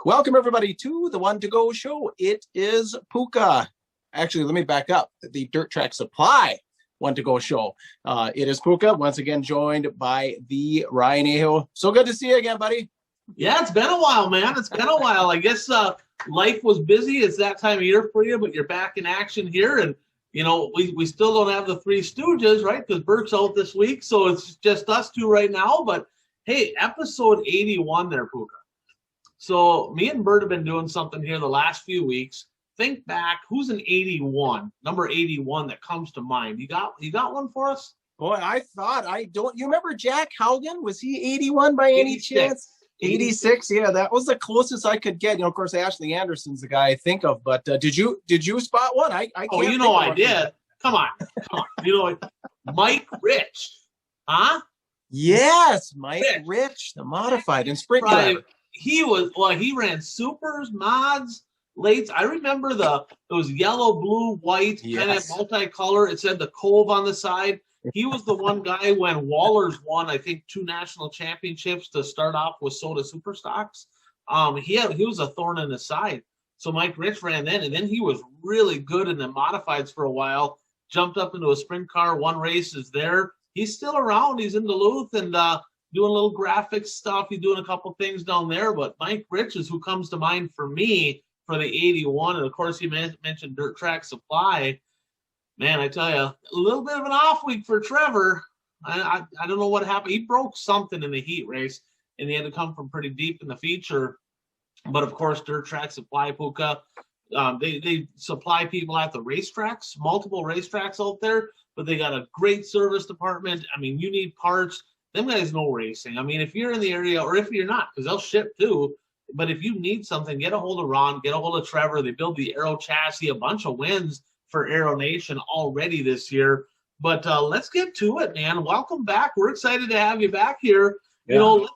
Welcome, everybody, to the One to Go show. It is Pooka. Actually, let me back up. The Dirt Track Supply One to Go show. It is Pooka, once again joined by the Ryan Aho. So good to see you again, buddy. Yeah, it's been a while, man. It's been a while. I guess life was busy. It's that time of year for you, but you're back in action here. And, you know, we still don't have the Three Stooges, right? Because Bert's out this week, so it's just us two right now. But, hey, episode 81 there, Pooka. So me and Bert have been doing something here the last few weeks. Think back, who's an 81, number 81 that comes to mind? You got one for us? Boy, you remember Jack Haugen? Was he 81 by any chance? 86, yeah, that was the closest I could get. You know, of course, Ashley Anderson's the guy I think of, but did you spot one? I can't. Oh, you know I did. Come on. You know, Mike Rich, huh? Yes, Mike Rich, the modified and sprint driver. He ran supers, mods, lates. I remember it was yellow, blue, white, kind of multicolor. It said the Cove on the side. He was the one guy when Waller's won, I think, 2 national championships to start off with Soda Superstocks. He was a thorn in his side. So Mike Rich ran then, and then he was really good in the modifieds for a while. Jumped up into a sprint car, won races there. He's still around. He's in Duluth and doing a little graphics stuff. He's doing a couple things down there. But Mike Rich is who comes to mind for me for the 81. And, of course, he mentioned Dirt Track Supply. Man, I tell you, a little bit of an off week for Trevor. I don't know what happened. He broke something in the heat race, and he had to come from pretty deep in the feature. But, of course, Dirt Track Supply, Pooka, they supply people at the racetracks, multiple racetracks out there, but they got a great service department. I mean, you need parts. Them guys know racing. I mean, if you're in the area, or if you're not, because they'll ship too, but if you need something, get a hold of Ron, get a hold of Trevor. They build the Aero chassis, a bunch of wins for Aero Nation already this year. But let's get to it, man. Welcome back. We're excited to have you back here. Yeah. You know,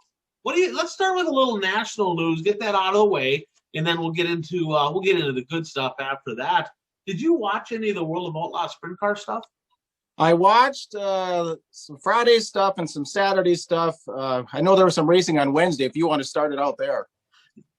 let's start with a little national news, get that out of the way, and then we'll get into the good stuff after that. Did you watch any of the World of Outlaw sprint car stuff? I watched some Friday stuff and some Saturday stuff. I know there was some racing on Wednesday, if you want to start it out there.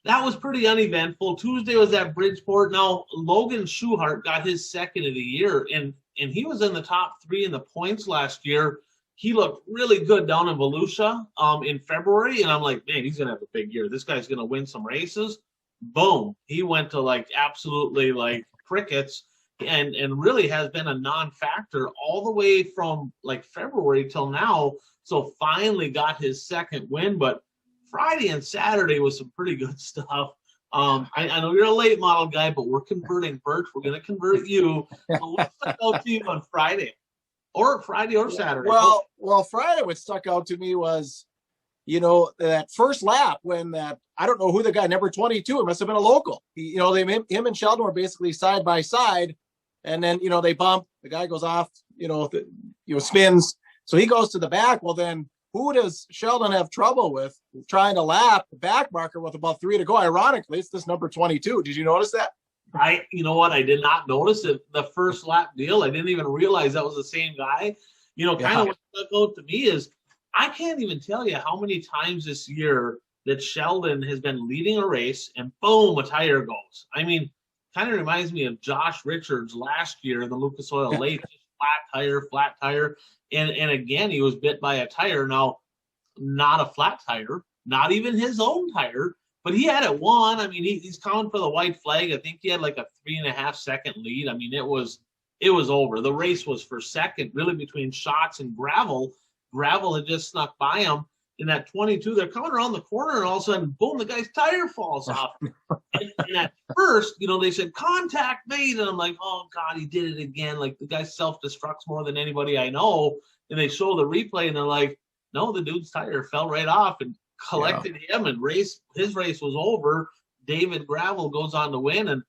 That was pretty uneventful. Tuesday was at Bridgeport. Now, Logan Schuchart got his second of the year, and he was in the top 3 in the points last year. He looked really good down in Volusia in February, and I'm like, man, he's going to have a big year. This guy's going to win some races. Boom. He went to, absolutely crickets. And really has been a non-factor all the way from February till now. So finally got his second win, but Friday and Saturday was some pretty good stuff. I know you're a late model guy, but we're converting Bert. We're going to convert you. So what stuck out to you on Friday or Saturday? Well, Friday, what stuck out to me was, you know, that first lap when I don't know who the guy, number 22, it must have been a local. Him and Sheldon were basically side by side. And then, you know, they bump, the guy goes off, spins. So he goes to the back. Well, then who does Sheldon have trouble with trying to lap the back marker with about 3 to go? Ironically, it's this number 22. Did you notice that? You know what? I did not notice it. The first lap deal. I didn't even realize that was the same guy. You know, kind of what stuck out to me is I can't even tell you how many times this year that Sheldon has been leading a race and boom, a tire goes. I mean, kind of reminds me of Josh Richards last year in the Lucas Oil late, flat tire. And again, he was bit by a tire. Now, not a flat tire, not even his own tire, but he had it won. I mean, he's coming for the white flag. I think he had like a 3.5 second lead. I mean, it was over. The race was for second, really between Shots and Gravel. Gravel had just snuck by him. In that 22, they're coming around the corner, and all of a sudden, boom, the guy's tire falls off. and at first, you know, they said, contact made, and I'm like, oh, God, he did it again. Like, the guy self-destructs more than anybody I know. And they show the replay, and they're like, no, the dude's tire fell right off and collected him, and his race was over. David Gravel goes on to win, and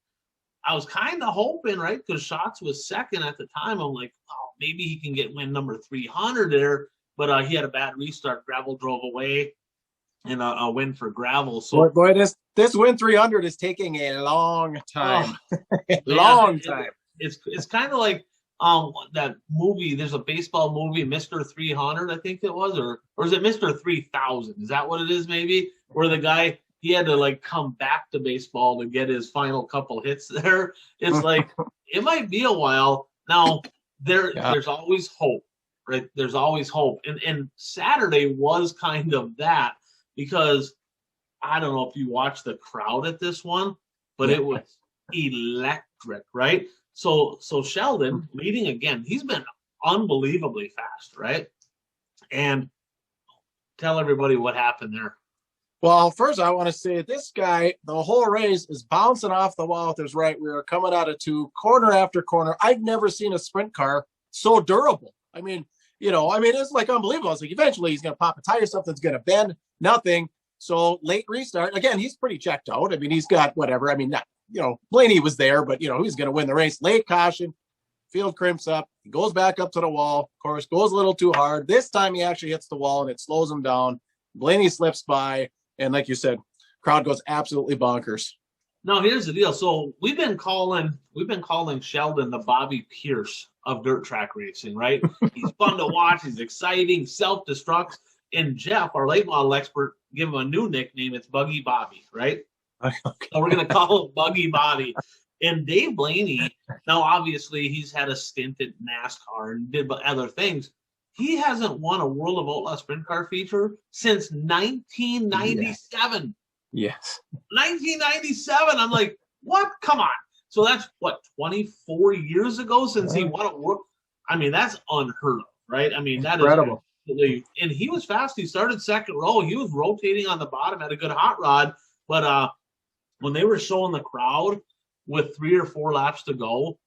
I was kind of hoping, right, because Shots was second at the time. I'm like, oh, maybe he can get win number 300 there. But he had a bad restart. Gravel drove away, and a win for Gravel. So, boy, this win 300 is taking a long time. Long time. It's kind of like that movie. There's a baseball movie, Mr. 300, I think it was, or is it Mr. 3000? Is that what it is? Maybe where the guy he had to like come back to baseball to get his final couple hits there. It's like it might be a while. Now there's always hope, right? There's always hope. And Saturday was kind of that, because I don't know if you watched the crowd at this one, but it was electric, right? So Sheldon leading again. He's been unbelievably fast, right? And tell everybody what happened there. Well, first I want to say this guy, the whole race is bouncing off the wall with his right rear, coming out of two, corner after corner. I've never seen a sprint car so durable. I mean, it's like unbelievable. It's like eventually he's going to pop a tire, something's going to bend, nothing. So late restart. Again, he's pretty checked out. I mean, he's got whatever. I mean, Blaney was there, but, he's going to win the race. Late caution, field crimps up. He goes back up to the wall. Of course, goes a little too hard. This time he actually hits the wall and it slows him down. Blaney slips by. And like you said, crowd goes absolutely bonkers. Now, here's the deal. So we've been calling Sheldon the Bobby Pierce of dirt track racing, right? He's fun to watch. He's exciting, self-destructs. And Jeff, our late model expert, give him a new nickname. It's Buggy Bobby, right? Okay. So we're going to call him Buggy Bobby. And Dave Blaney, now obviously he's had a stint at NASCAR and did other things. He hasn't won a World of Outlaw sprint car feature since 1997. Yes. 1997. I'm like, what? Come on. So that's 24 years ago since he won a World. I mean, that's unheard of, right? I mean, that incredible. And he was fast. He started second row. He was rotating on the bottom, had a good hot rod. But when they were showing the crowd with 3 or 4 laps to go,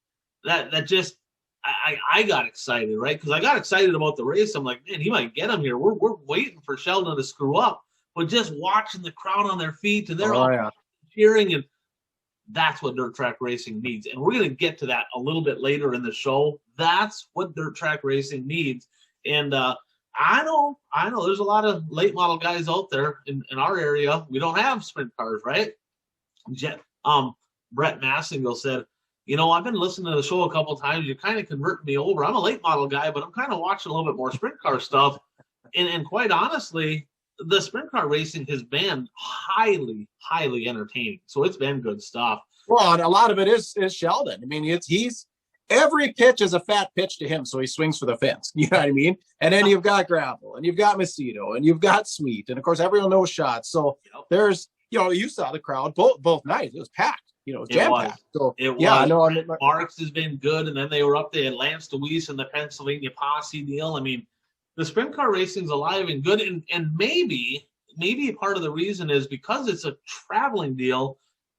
that just. I got excited, right? Because I got excited about the race. I'm like, man, he might get him here. We're waiting for Sheldon to screw up. But just watching the crowd on their feet and they're all cheering, and that's what dirt track racing needs. And we're going to get to that a little bit later in the show. That's what dirt track racing needs. And I know there's a lot of late model guys out there in our area. We don't have sprint cars, right? Brett Massingill said, I've been listening to the show a couple of times. You kind of converted me over. I'm a late model guy, but I'm kind of watching a little bit more sprint car stuff. And quite honestly, the sprint car racing has been highly, highly entertaining. So it's been good stuff. Well, and a lot of it is Sheldon. I mean, he's every pitch is a fat pitch to him, so he swings for the fence. You know what I mean? And then you've got Gravel, and you've got Macedo, and you've got Sweet, and of course everyone knows Shots. So there's, you saw the crowd both nights. It was packed. It was jam-packed. So, it was. I know. Marks has been good, and then they were up there at Lance DeWeese and the Pennsylvania Posse deal. I mean, the sprint car racing's alive and good, and maybe part of the reason is because it's a traveling deal,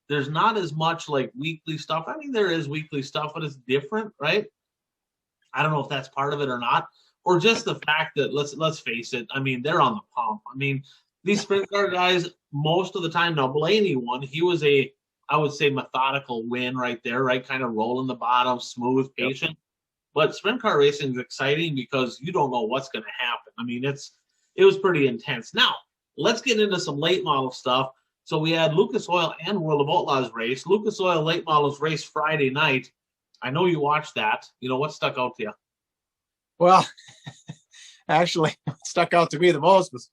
there's not as much like weekly stuff. I mean, there is weekly stuff, but it's different, right? I don't know if that's part of it or not, or just the fact that let's face it. I mean, they're on the pump. I mean, these sprint car guys most of the time. Now Blaney won. He was I would say methodical win right there, right? Kind of rolling the bottom, smooth, patient. Yep. But sprint car racing is exciting because you don't know what's going to happen. I mean, it was pretty intense. Now, let's get into some late model stuff. So we had Lucas Oil and World of Outlaws race. Lucas Oil late models race Friday night. I know you watched that. What stuck out to you? Well, actually, what stuck out to me the most was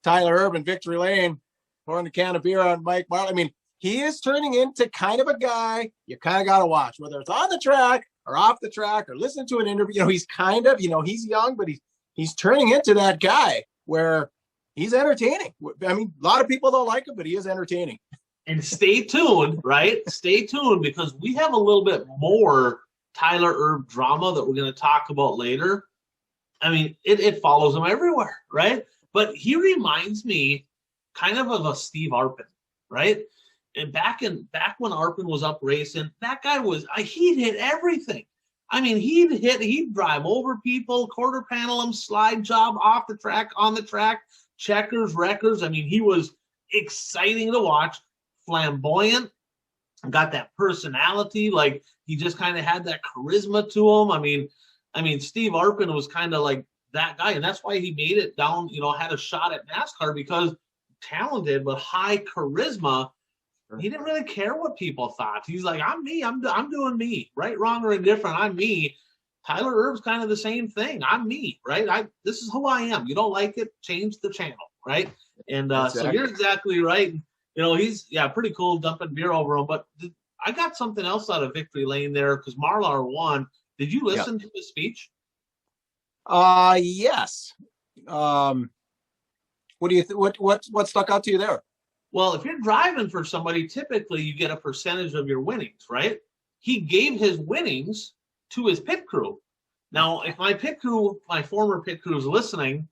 Tyler Urban, Victory Lane, pouring the can of beer on Mike Marley. I mean, he is turning into kind of a guy you kind of got to watch, whether it's on the track or off the track or listen to an interview. He's kind of, he's young, but he's turning into that guy where he's entertaining. I mean, a lot of people don't like him, but he is entertaining. And stay tuned, right? Stay tuned, because we have a little bit more Tyler Erb drama that we're going to talk about later. I mean, it follows him everywhere, right? But he reminds me kind of a Steve Arpin, right? And back when Arpin was up racing, that guy he'd hit everything. I mean, he'd drive over people, quarter panel them, slide job off the track, on the track, checkers, wreckers. I mean, he was exciting to watch, flamboyant, got that personality. Like, he just kind of had that charisma to him. I mean, Steve Arpin was kind of like that guy, and that's why he made it down, had a shot at NASCAR, because talented but high charisma. He didn't really care what people thought. He's like, I'm me. I'm doing me. Right, wrong, or indifferent. I'm me. Tyler Erb's kind of the same thing. I'm me, right? This is who I am. You don't like it? Change the channel, right? And exactly. So you're exactly right. He's pretty cool dumping beer over him. But I got something else out of Victory Lane there because Marlar won. Did you listen to his speech? Yes. What do you what stuck out to you there? Well, if you're driving for somebody, typically you get a percentage of your winnings, right? He gave his winnings to his pit crew. Now, if my former pit crew is listening,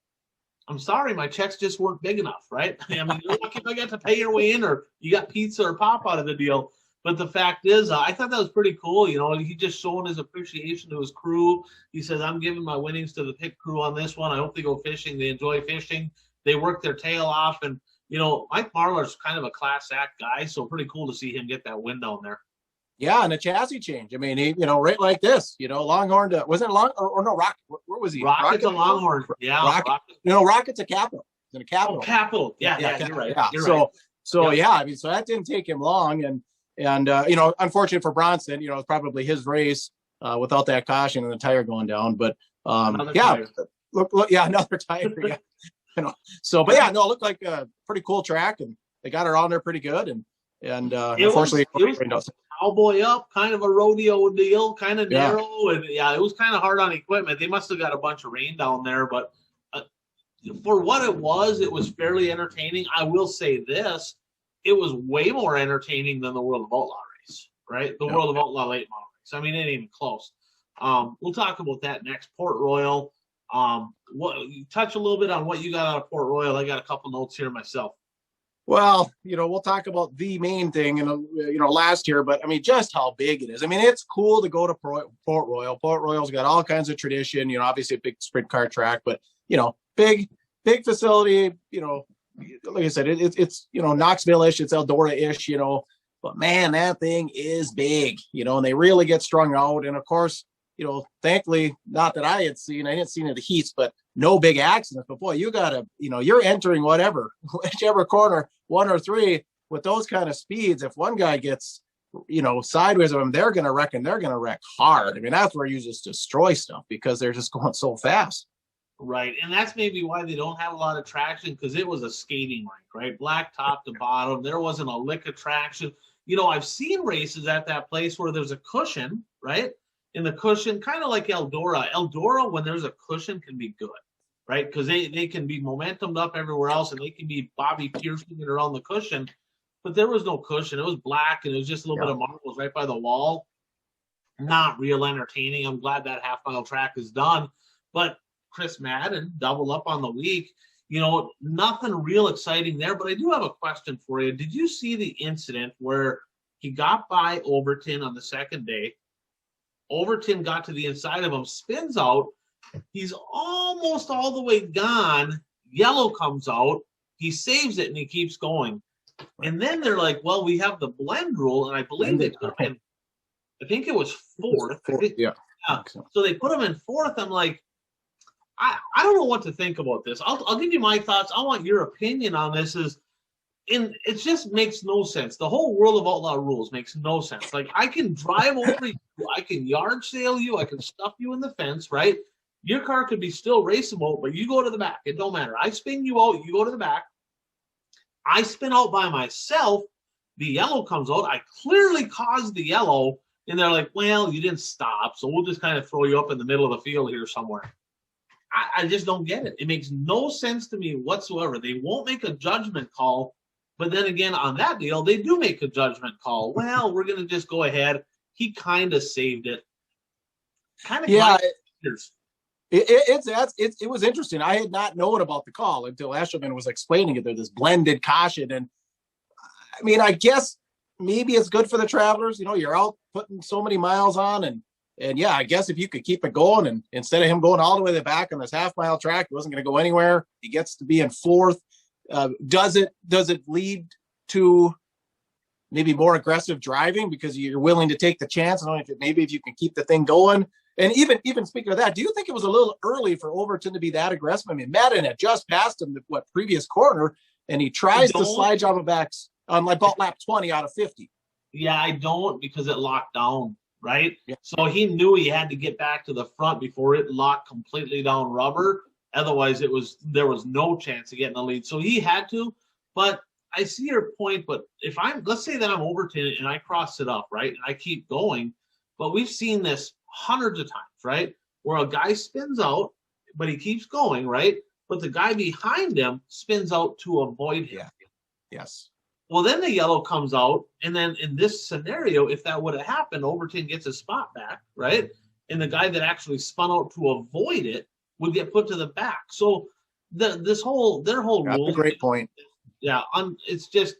I'm sorry, my checks just weren't big enough, right? I mean, you're lucky if I got to pay your way in or you got pizza or pop out of the deal. But the fact is, I thought that was pretty cool. He just showing his appreciation to his crew. He says, I'm giving my winnings to the pit crew on this one. I hope they go fishing. They enjoy fishing. They work their tail off. And, Mike Marlar's kind of a class act guy, so pretty cool to see him get that win down there. Yeah, and a chassis change. I mean, he, right like this, Longhorn to, wasn't it Long or no, Rocket? Where was he? Rocket's a Longhorn. Yeah. Rocket. Rocket's a Capital. It's in a Capital. Oh, Capital. Yeah, you're right. Yeah. You're right. So yeah, I mean, so that didn't take him long. And unfortunate for Bronson, it's probably his race without that caution and the tire going down. But another tire. Another tire. Yeah. But it looked like a pretty cool track, and they got around there pretty good. And unfortunately, it was cowboy up, kind of a rodeo deal, kind of narrow, and it was kind of hard on equipment. They must have got a bunch of rain down there, but for what it was fairly entertaining. I will say this: it was way more entertaining than the World of Outlaw race, right? The World of Outlaw late model race. I mean, it ain't even close. We'll talk about that next. Port Royal. You touch a little bit on what you got out of Port Royal. I got a couple notes here myself. Well, we'll talk about the main thing, last year, but I mean, just how big it is. I mean, it's cool to go to Port Royal. Port Royal's got all kinds of tradition, obviously a big sprint car track, but, big facility, like I said, it's Knoxville-ish, it's Eldora-ish, but man, that thing is big, and they really get strung out. And of course, thankfully, not that I hadn't seen it the heats, but no big accidents. But boy, you gotta, you're entering whichever corner, 1 or 3, with those kind of speeds. If one guy gets, sideways of them, they're gonna wreck hard. I mean, that's where you just destroy stuff because they're just going so fast. Right, and that's maybe why they don't have a lot of traction, because it was a skating rink, right? Black top to bottom. There wasn't a lick of traction. I've seen races at that place where there's a cushion, right? In the cushion, kind of like Eldora. Eldora, when there's a cushion, can be good, right? Because they can be momentumed up everywhere else, and they can be Bobby piercing it around the cushion. But there was no cushion. It was black, and it was just a little bit of marbles right by the wall. Not real entertaining. I'm glad that half-mile track is done. But Chris Madden, double up on the week. Nothing real exciting there. But I do have a question for you. Did you see the incident where he got by Overton on the second day? Overton got to the inside of him, spins out. He's almost all the way gone. Yellow comes out. He saves it, and he keeps going. And then they're like, well, we have the blend rule, and I believe they put him in, I think it was fourth. So they put him in fourth. I'm like, I don't know what to think about this. I'll give you my thoughts. I want your opinion on this. It just makes no sense. The whole World of Outlaw rules makes no sense. Like, I can drive over you, I can yard sale you, I can stuff you in the fence, right? Your car could be still raceable, but you go to the back. It don't matter. I spin you out, you go to the back. I spin out by myself. The yellow comes out. I clearly caused the yellow, and they're like, well, you didn't stop, so we'll just kind of throw you up in the middle of the field here somewhere. I just don't get it. It makes no sense to me whatsoever. They won't make a judgment call. But then again, on that deal, they do make a judgment call. Well, we're going to just go ahead. He kind of saved it. It was interesting. I had not known about the call until Eshelman was explaining it. There's this blended caution. And I mean, I guess maybe it's good for the travelers. You're out putting so many miles on. And yeah, I guess if you could keep it going, and instead of him going all the way to the back on this half-mile track, he wasn't going to go anywhere. He gets to be in fourth. Does it lead to maybe more aggressive driving because you're willing to take the chance? Maybe if you can keep the thing going. And even speaking of that, do you think it was a little early for Overton to be that aggressive? I mean, Madden had just passed him the previous corner, and he tries to slide job back on about lap 20 out of 50. Yeah, I don't, because it locked down, right? Yeah. So he knew he had to get back to the front before it locked completely down rubber. Otherwise, there was no chance of getting the lead. So he had to. But I see your point, but if let's say that I'm Overton and I cross it up, right, and I keep going, but we've seen this hundreds of times, right, where a guy spins out, but he keeps going, right, but the guy behind him spins out to avoid him. Yeah. Yes. Well, then the yellow comes out, and then in this scenario, if that would have happened, Overton gets his spot back, right, and the guy that actually spun out to avoid it would get put to the back. So their whole That's rule. a great point. Yeah, it's just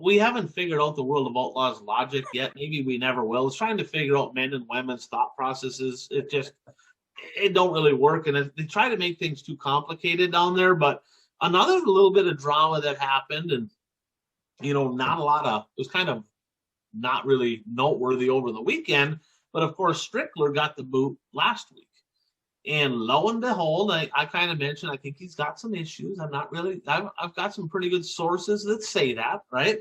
we haven't figured out the world of outlaws logic yet. Maybe we never will. It's trying to figure out men and women's thought processes. It don't really work, and they try to make things too complicated down there. But another little bit of drama that happened, and not a lot of, it was kind of not really noteworthy over the weekend. But of course, Strickler got the boot last week. And lo and behold, I kind of mentioned, I think he's got some issues. I've got some pretty good sources that say that, right?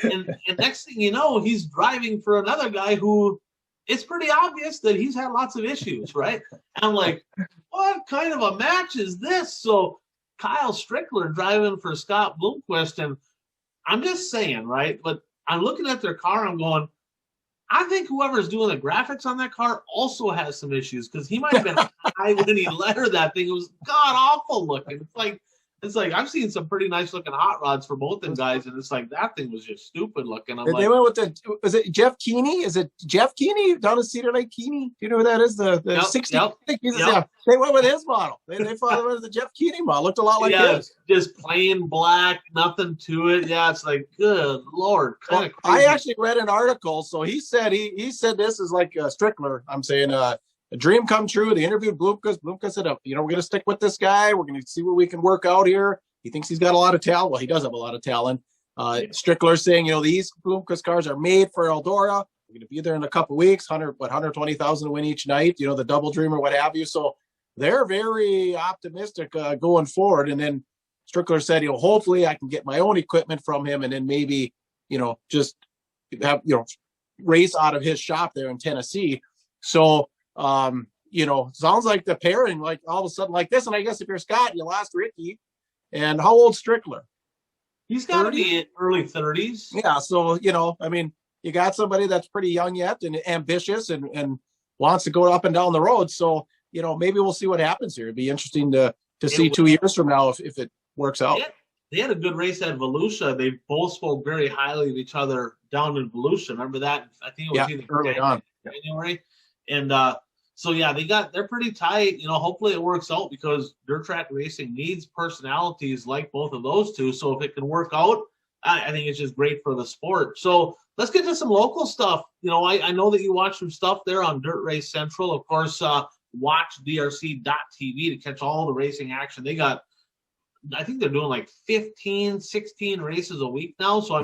and next thing you know, he's driving for another guy who it's pretty obvious that he's had lots of issues, right? And I'm like, what kind of a match is this? So Kyle Strickler driving for Scott Bloomquist, and I'm just saying, right? But I'm looking at their car, I'm going, I think whoever's doing the graphics on that car also has some issues, because he might have been high when he lettered that thing. It was god awful looking. It's like I've seen some pretty nice looking hot rods for both them guys, and it's like that thing was just stupid looking. They went with was it Jeff Keeney? Is it Jeff Keeney down in Cedar Lake? Keeney? Do you know who that is? The 60. Yep. Yeah, they went with his model. They followed the Jeff Keeney model. Looked a lot like his. Just plain black, nothing to it. Yeah, it's like, good Lord. Well, I actually read an article. So he said this is like Strickler. I'm saying a dream come true. They interviewed Bloomquist. Bloomquist said, we're going to stick with this guy. We're going to see what we can work out here. He thinks he's got a lot of talent. Well, he does have a lot of talent. Strickler saying, these Bloomquist cars are made for Eldora. We're going to be there in a couple of weeks. 120,000 to win each night. The double dream or what have you. So they're very optimistic going forward. And then Strickler said, hopefully I can get my own equipment from him, and then maybe, just have, race out of his shop there in Tennessee. So, sounds like the pairing, like all of a sudden like this. And I guess if you're Scott, you lost Ricky. And how old's Strickler? He's got to be in early 30s. Yeah. So, you got somebody that's pretty young yet and ambitious and wants to go up and down the road. So, maybe we'll see what happens here. It'd be interesting to see 2 years from now if it works out. They had a good race at Volusia. They both spoke very highly of each other down in Volusia. Remember that? I think it was either early on. January. And so they're pretty tight. Hopefully it works out, because dirt track racing needs personalities like both of those two. So if it can work out, I think it's just great for the sport. So let's get to some local stuff. I know that you watch some stuff there on Dirt Race Central. Of course, watch drc.tv to catch all the racing action. They got, I think they're doing like 15, 16 races a week now. So,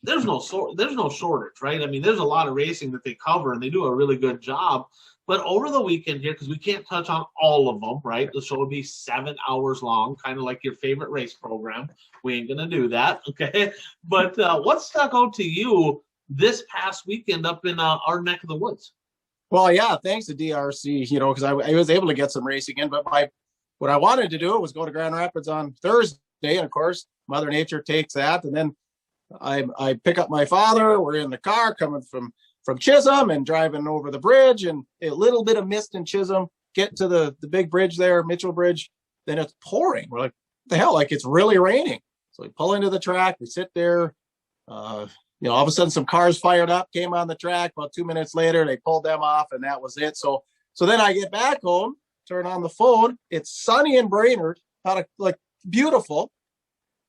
there's no shortage, right? There's a lot of racing that they cover, and they do a really good job. But over the weekend here, because we can't touch on all of them, right? The show would be 7 hours long, kind of like your favorite race program. We ain't going to do that, okay? But what stuck out to you this past weekend up in our neck of the woods? Well, yeah, thanks to DRC, because I was able to get some racing in. But what I wanted to do was go to Grand Rapids on Thursday. And, of course, Mother Nature takes that. And then I pick up my father. We're in the car coming from Chisholm and driving over the bridge, and a little bit of mist in Chisholm, get to the big bridge there, Mitchell Bridge, then it's pouring. We're like, what the hell? Like, it's really raining. So we pull into the track, we sit there, all of a sudden some cars fired up, came on the track. About 2 minutes later, they pulled them off, and that was it. So then I get back home, turn on the phone. It's sunny in Brainerd, like beautiful.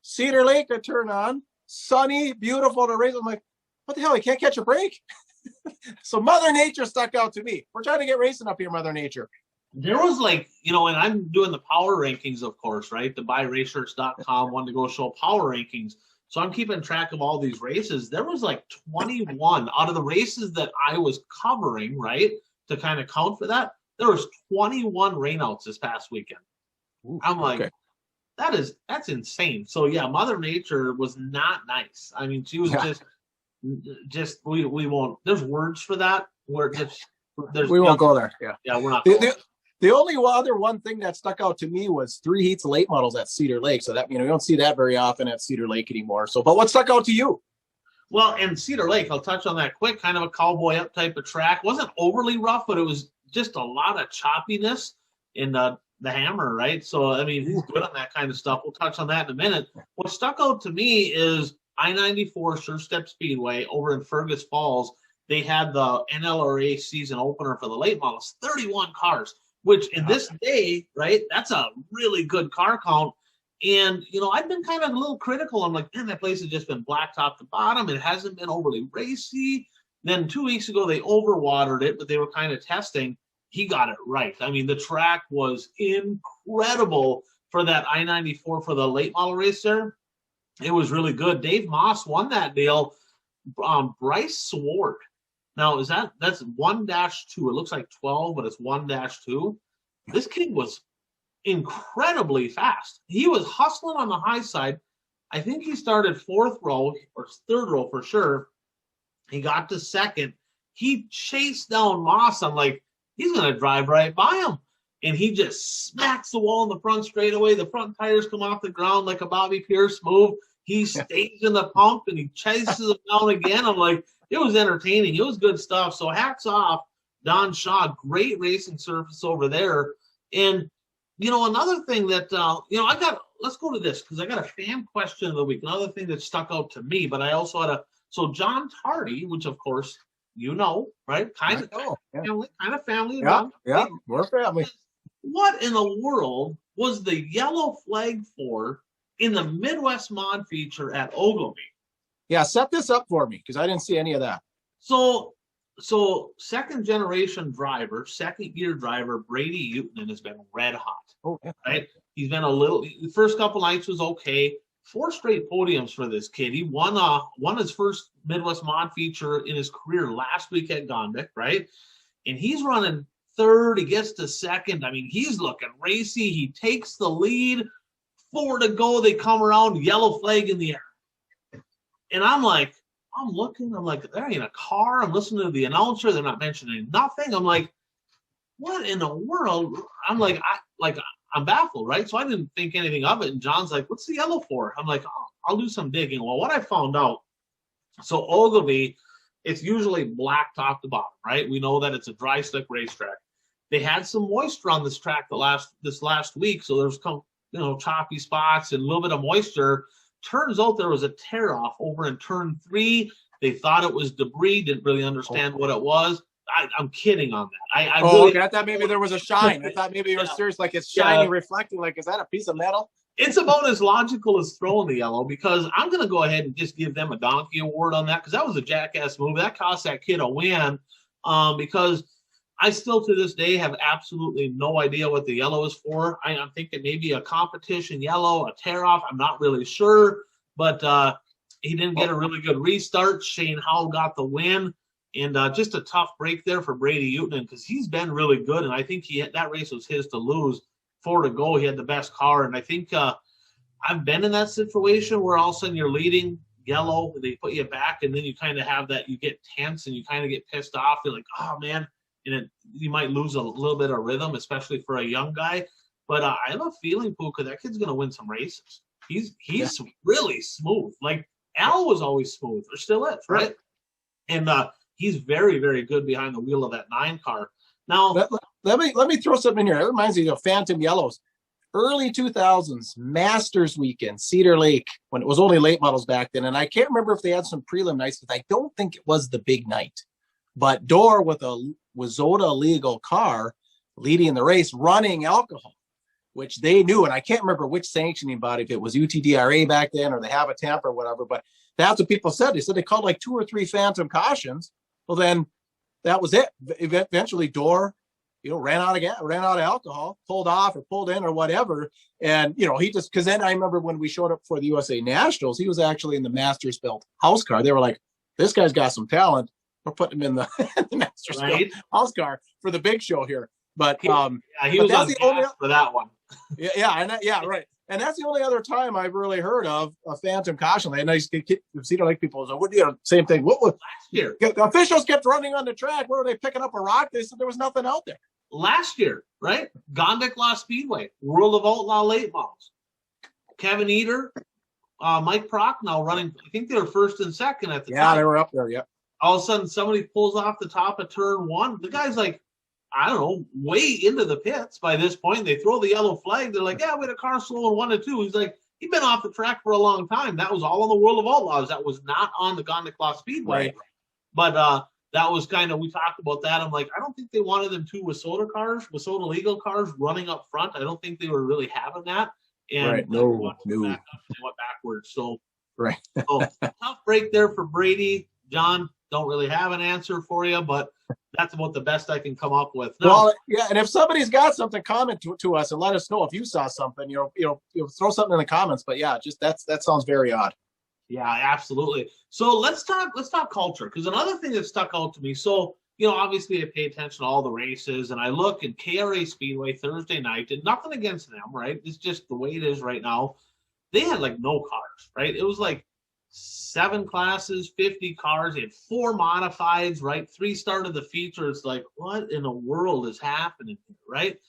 Cedar Lake, I turn on, sunny, beautiful to race. I'm like, what the hell? I can't catch a break. So Mother Nature stuck out to me. We're trying to get racing up here, Mother Nature. There was and I'm doing the power rankings, of course, right? The buyraceshirts.com wanted to go show power rankings. So I'm keeping track of all these races. There was 21 out of the races that I was covering, right? To kind of count for that. There was 21 rainouts this past weekend. Ooh, I'm like, that's insane. So yeah, Mother Nature was not nice. She was just we won't. There's words for that. We won't go there. Yeah, we're not. The The only other one thing that stuck out to me was 3 heats of late models at Cedar Lake. So that, you know, you don't see that very often at Cedar Lake anymore. So, but what stuck out to you? Well, in Cedar Lake, I'll touch on that quick, kind of a cowboy up type of track. Wasn't overly rough, but it was just a lot of choppiness in the hammer, right? So, I mean, he's good on that kind of stuff. We'll touch on that in a minute. What stuck out to me is I-94 Sure Step Speedway over in Fergus Falls. They had the NLRA season opener for the late models, 31 cars, which in this day, right, that's a really good car count. And, you know, I've been kind of a little critical. I'm like, man, that place has just been black top to bottom. It hasn't been overly racy. Then 2 weeks ago, they overwatered it, but they were kind of testing. He got it right. I mean, the track was incredible for that I-94 for the late model race there. It was really good. Dave Moss won that deal. Bryce Sword. Now, that's 1-2. It looks like 12, but it's 1-2. This kid was incredibly fast. He was hustling on the high side. I think he started 4th row or 3rd row for sure. He got to 2nd. He chased down Moss. I'm like, he's going to drive right by him. And he just smacks the wall in the front straightaway. The front tires come off the ground like a Bobby Pierce move. He stays in the pump and he chases him down again. I'm like, it was entertaining. It was good stuff. So hats off, Don Shaw. Great racing surface over there. And, you know, another thing that, you know, let's go to this because I got a fan question of the week. Another thing that stuck out to me, but I also had so John Tardy, which of course, you know, right? Kind of family. Yeah, we're family. What in the world was the yellow flag for in the Midwest Mod feature at Ogilvy? Yeah, set this up for me because I didn't see any of that. So second generation driver, second year driver, Brady Utenon has been red hot. Oh, yeah. Right? He's been the first couple nights was okay. 4 straight podiums for this kid. He won his first Midwest Mod feature in his career last week at Gondik, right? And he's running 3rd. He gets to 2nd. I mean, he's looking racy. He takes the lead. 4 to go. They come around, yellow flag in the air. And I'm like, there ain't a car. I'm listening to the announcer. They're not mentioning nothing. I'm like, what in the world? I'm like, I'm baffled, right? So I didn't think anything of it. And John's like, what's the yellow for? I'm like, oh, I'll do some digging. Well, what I found out, so Ogilvy, it's usually black top to bottom, right? We know that it's a dry slick racetrack. They had some moisture on this track this last week, so there's choppy spots and a little bit of moisture. Turns out there was a tear off over in turn 3. They thought it was debris, didn't really understand what it was. I'm kidding on that. I thought maybe there was a shine. I thought maybe you were serious, like it's shining, reflecting. Like, is that a piece of metal? It's about as logical as throwing the yellow because I'm going to go ahead and just give them a donkey award on that because that was a jackass move. That cost that kid a win because I still to this day have absolutely no idea what the yellow is for. I'm thinking maybe a competition yellow, a tear off. I'm not really sure, but he didn't get a really good restart. Shane Howell got the win. And just a tough break there for Brady Utenon because he's been really good. And I think that race was his to lose. 4 to go, he had the best car. And I think I've been in that situation where all of a sudden you're leading yellow, and they put you back, and then you kind of have that, you get tense and you kind of get pissed off. You're like, oh, man. And you might lose a little bit of rhythm, especially for a young guy. But I have a feeling, Pooka, that kid's going to win some races. He's really smooth. Like Al was always smooth, or still is, right? And he's very, very good behind the wheel of that 9 car. Now, let me throw something in here. It reminds me of Phantom Yellows. Early 2000s, Masters weekend, Cedar Lake, when it was only late models back then. And I can't remember if they had some prelim nights, because I don't think it was the big night. But Dorr with a Wazota legal car leading the race, running alcohol, which they knew. And I can't remember which sanctioning body, if it was UTDRA back then or the Habitamp or whatever. But that's what people said. They said they called like 2 or 3 phantom cautions. Well, then that was it. Eventually, Dorr, ran out of alcohol, pulled off or pulled in or whatever. And, he just, because then I remember when we showed up for the USA Nationals, he was actually in the Masters Belt house car. They were like, this guy's got some talent. We're putting him in the Masters Belt house car for the big show here. But he was on the only for that one. Right. And that's the only other time I've really heard of a phantom caution. And I Cedar Lake people, same thing. What was last year? The officials kept running on the track. Where were they picking up a rock? They said there was nothing out there. Last year, right? Gondik Speedway, World of Outlaw late models. Kevin Eder, Mike Prochnow running, I think they were first and second at the time. Yeah, they were up there, yeah. All of a sudden, somebody pulls off the top of turn one. The guy's like, I don't know, way into the pits by this point. They throw the yellow flag. They're like, yeah, we had a car slowing 1 to 2. He's like, he'd been off the track for a long time. That was all in the World of Outlaws. That was not on the Gondik Speedway. Right. But that was kind of, we talked about that. I'm like, I don't think they wanted them two Wissota legal cars running up front. I don't think they were really having that. And right. No. Went backwards. So, right. So tough break there for Brady. John, don't really have an answer for you, but that's about the best I can come up with. No. Well, yeah, and if somebody's got something, comment to us and let us know if you saw something. Throw something in the comments. But yeah, just that sounds very odd. Yeah, absolutely. So let's talk culture, because another thing that stuck out to me. So obviously I pay attention to all the races, and I look in KRA Speedway Thursday night, and nothing against them, right? It's just the way it is right now. They had like no cars, right? It was like 7 classes, 50 cars. They had 4 modifieds, right? 3 started the feature. It's like, what in the world is happening here, right?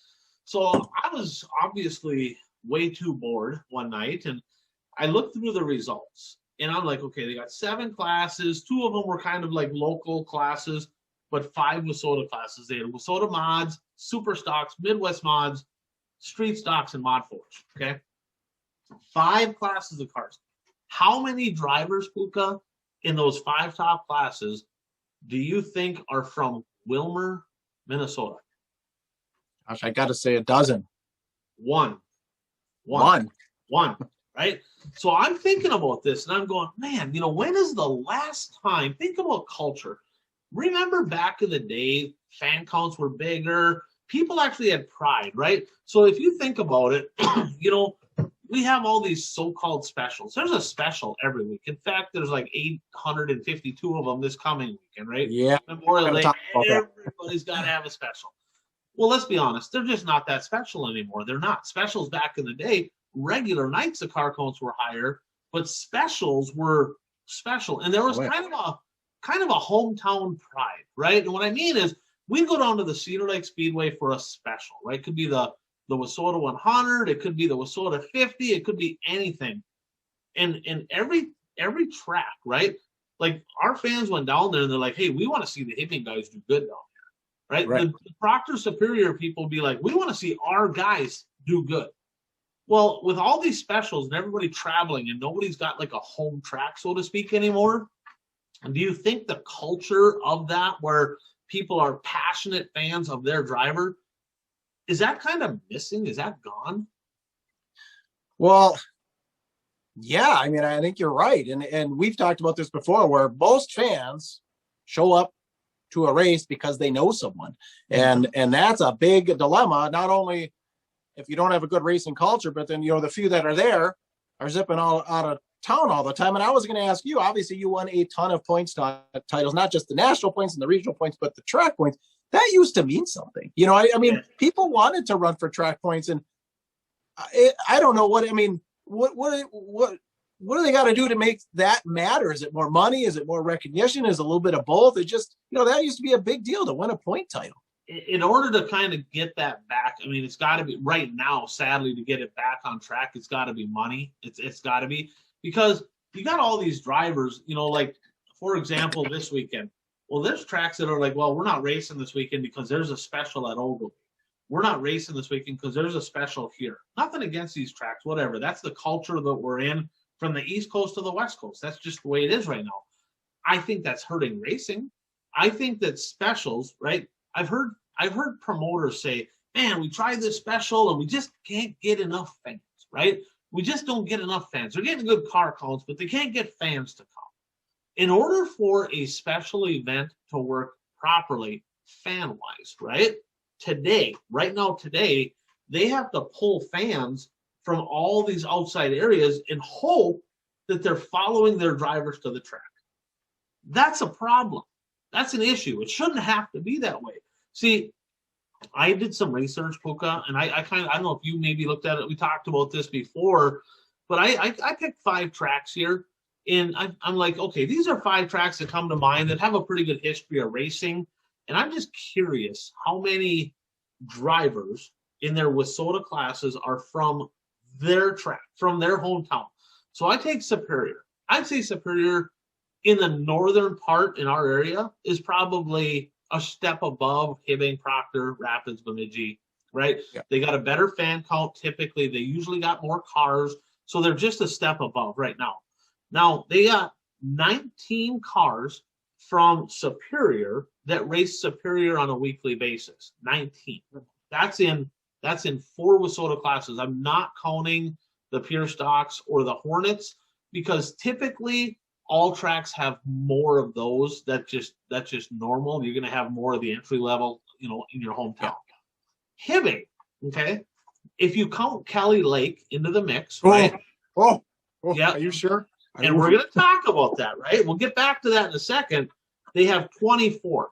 So I was obviously way too bored one night, and I looked through the results, and I'm like, okay, they got 7 classes. 2 of them were kind of like local classes, but 5 Wissota classes. They had Wissota mods, super stocks, Midwest mods, street stocks, and mod 4s, okay? 5 classes of cars. How many drivers, Pooka, in those 5 top classes do you think are from Willmar, Minnesota? Gosh, I got to say a dozen. One, right? So I'm thinking about this, and I'm going, man, when is the last time? Think about culture. Remember back in the day, fan counts were bigger. People actually had pride, right? So if you think about it, we have all these so-called specials. There's a special every week. In fact, there's like 852 of them this coming weekend, right? Yeah. Memorial Day, everybody's got to have a special. Well, let's be honest. They're just not that special anymore. They're not. Specials back in the day, regular nights the car counts were higher, but specials were special. And there was kind of a hometown pride, right? And what I mean is we go down to the Cedar Lake Speedway for a special, right? It could be the Wissota 100, it could be the Wissota 50, it could be anything. And every track, right? Like our fans went down there and they're like, hey, we want to see the Hibbing guys do good down here, right? The Proctor Superior people be like, we want to see our guys do good. Well, with all these specials and everybody traveling and nobody's got like a home track, so to speak, anymore, do you think the culture of that, where people are passionate fans of their driver, is that kind of missing? Is that gone? Well, yeah, I mean, I think you're right. And we've talked about this before, where most fans show up to a race because they know someone. And that's a big dilemma, not only if you don't have a good racing culture, but then, the few that are there are zipping all out of town all the time. And I was going to ask you, obviously you won a ton of points titles, not just the national points and the regional points, but the track points. That used to mean something. I mean, people wanted to run for track points, and I don't know what, I mean, what do they got to do to make that matter? Is it more money? Is it more recognition? Is it a little bit of both? It just, that used to be a big deal to win a point title. In order to kind of get that back, I mean, it's got to be right now, sadly, to get it back on track, it's got to be money. It's got to be, because you got all these drivers, like, for example, this weekend. Well, there's tracks that are like, well, we're not racing this weekend because there's a special at Ogilvy. We're not racing this weekend because there's a special here. Nothing against these tracks, whatever. That's the culture that we're in from the East Coast to the West Coast. That's just the way it is right now. I think that's hurting racing. I think that specials, right? I've heard promoters say, man, we tried this special and we just can't get enough fans, right? We just don't get enough fans. They're getting good car counts, but they can't get fans to come. In order for a special event to work properly, fan-wise, right? Right now, they have to pull fans from all these outside areas and hope that they're following their drivers to the track. That's a problem. That's an issue. It shouldn't have to be that way. See, I did some research, Pooka, and I don't know if you maybe looked at it. We talked about this before, but I picked 5 tracks here. And I'm like, okay, these are 5 tracks that come to mind that have a pretty good history of racing. And I'm just curious how many drivers in their WISSOTA classes are from their track, from their hometown. So I take Superior. I'd say Superior in the northern part in our area is probably a step above Hibbing, Proctor, Rapids, Bemidji, right? Yeah. They got a better fan count typically. They usually got more cars. So they're just a step above right now. Now, they got 19 cars from Superior that race Superior on a weekly basis. 19. That's in 4 WISSOTA classes. I'm not counting the Pure Stocks or the Hornets, because typically all tracks have more of those. That's just normal. You're going to have more of the entry level, in your hometown. Yeah. Hibbing, okay? If you count Kelly Lake into the mix, right? Yeah. Are you sure? And we're going to talk about that, right? We'll get back to that in a second. They have 24.